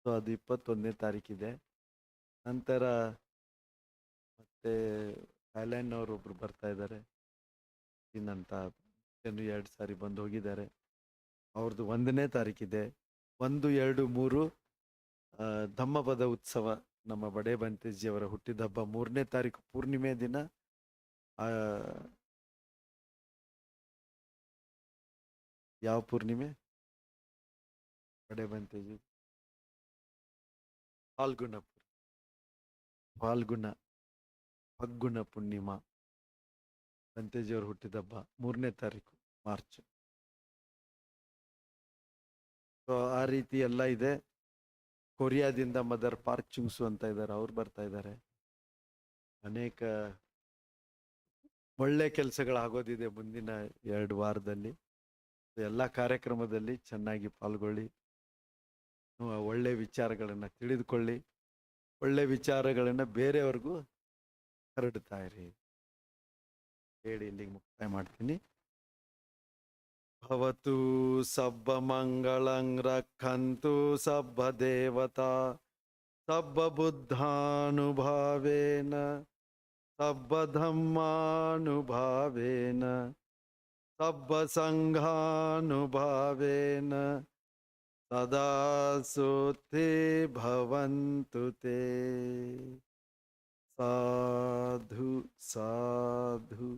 ಸೊ ಅದು 21ನೇ ತಾರೀಕಿದೆ. ನಂತರ ಮತ್ತೆ ಥೈಲ್ಯಾಂಡ್ನವರು ಒಬ್ರು ಬರ್ತಾ ಇದ್ದಾರೆ ಅಂತ ಎರಡು ಸಾರಿ ಬಂದು ಹೋಗಿದ್ದಾರೆ. ಅವ್ರದ್ದು 1ನೇ ತಾರೀಕಿದೆ. 1, 2, 3 ಧಮ್ಮಪದ ಉತ್ಸವ, ನಮ್ಮ ಬಡೆ ಬಂತೇಜಿಯವರ ಹುಟ್ಟಿದಬ್ಬ 3ನೇ ತಾರೀಕು ಪೂರ್ಣಿಮೆ ದಿನ. ಆ, ಯಾವ ಪೂರ್ಣಿಮೆ? ಬಡೆ ಬಂತೇಜಿ ಫಾಲ್ಗುಣ ಫಾಲ್ಗುಣ ಫಗ್ಗುಣ ಪೂರ್ಣಿಮಾ ಬಂತೇಜಿಯವರು ಹುಟ್ಟಿದಬ್ಬ 3ನೇ ತಾರೀಕು ಮಾರ್ಚ್. ಸೊ ಆ ರೀತಿ ಎಲ್ಲ ಇದೆ. ಕೊರಿಯಾದಿಂದ ಮದರ್ ಪಾರ್ಕ್ ಚುಂಗ್ಸು ಅಂತ ಇದ್ದಾರೆ, ಅವ್ರು ಬರ್ತಾ ಇದ್ದಾರೆ. ಅನೇಕ ಒಳ್ಳೆ ಕೆಲಸಗಳಾಗೋದಿದೆ ಮುಂದಿನ 2 ವಾರದಲ್ಲಿ. ಎಲ್ಲ ಕಾರ್ಯಕ್ರಮದಲ್ಲಿ ಚೆನ್ನಾಗಿ ಪಾಲ್ಗೊಳ್ಳಿ, ಒಳ್ಳೆ ವಿಚಾರಗಳನ್ನು ತಿಳಿದುಕೊಳ್ಳಿ, ಒಳ್ಳೆ ವಿಚಾರಗಳನ್ನು ಬೇರೆಯವ್ರಿಗೂ ಹರಡ್ತಾ ಇರಿ ಹೇಳಿ ಇಲ್ಲಿಗೆ ಮುಕ್ತಾಯ ಮಾಡ್ತೀನಿ. ಭವತು ಸಬ್ಬ ಮಂಗಳಂ ರಕ್ಷಂತು ಸಬ್ಬ ದೇವತಾ ಸಬ್ಬ ಬುದ್ಧಾನುಭಾವೇನ ಸಬ್ಬ ಧಮ್ಮಾನುಭಾವೇನ ಸಬ್ಬ ಸಂಘಾನುಭಾವೇನ ಸದಾ ಸುಖಿ ಭವಂತು ತೇ. ಸಾಧು ಸಾಧು.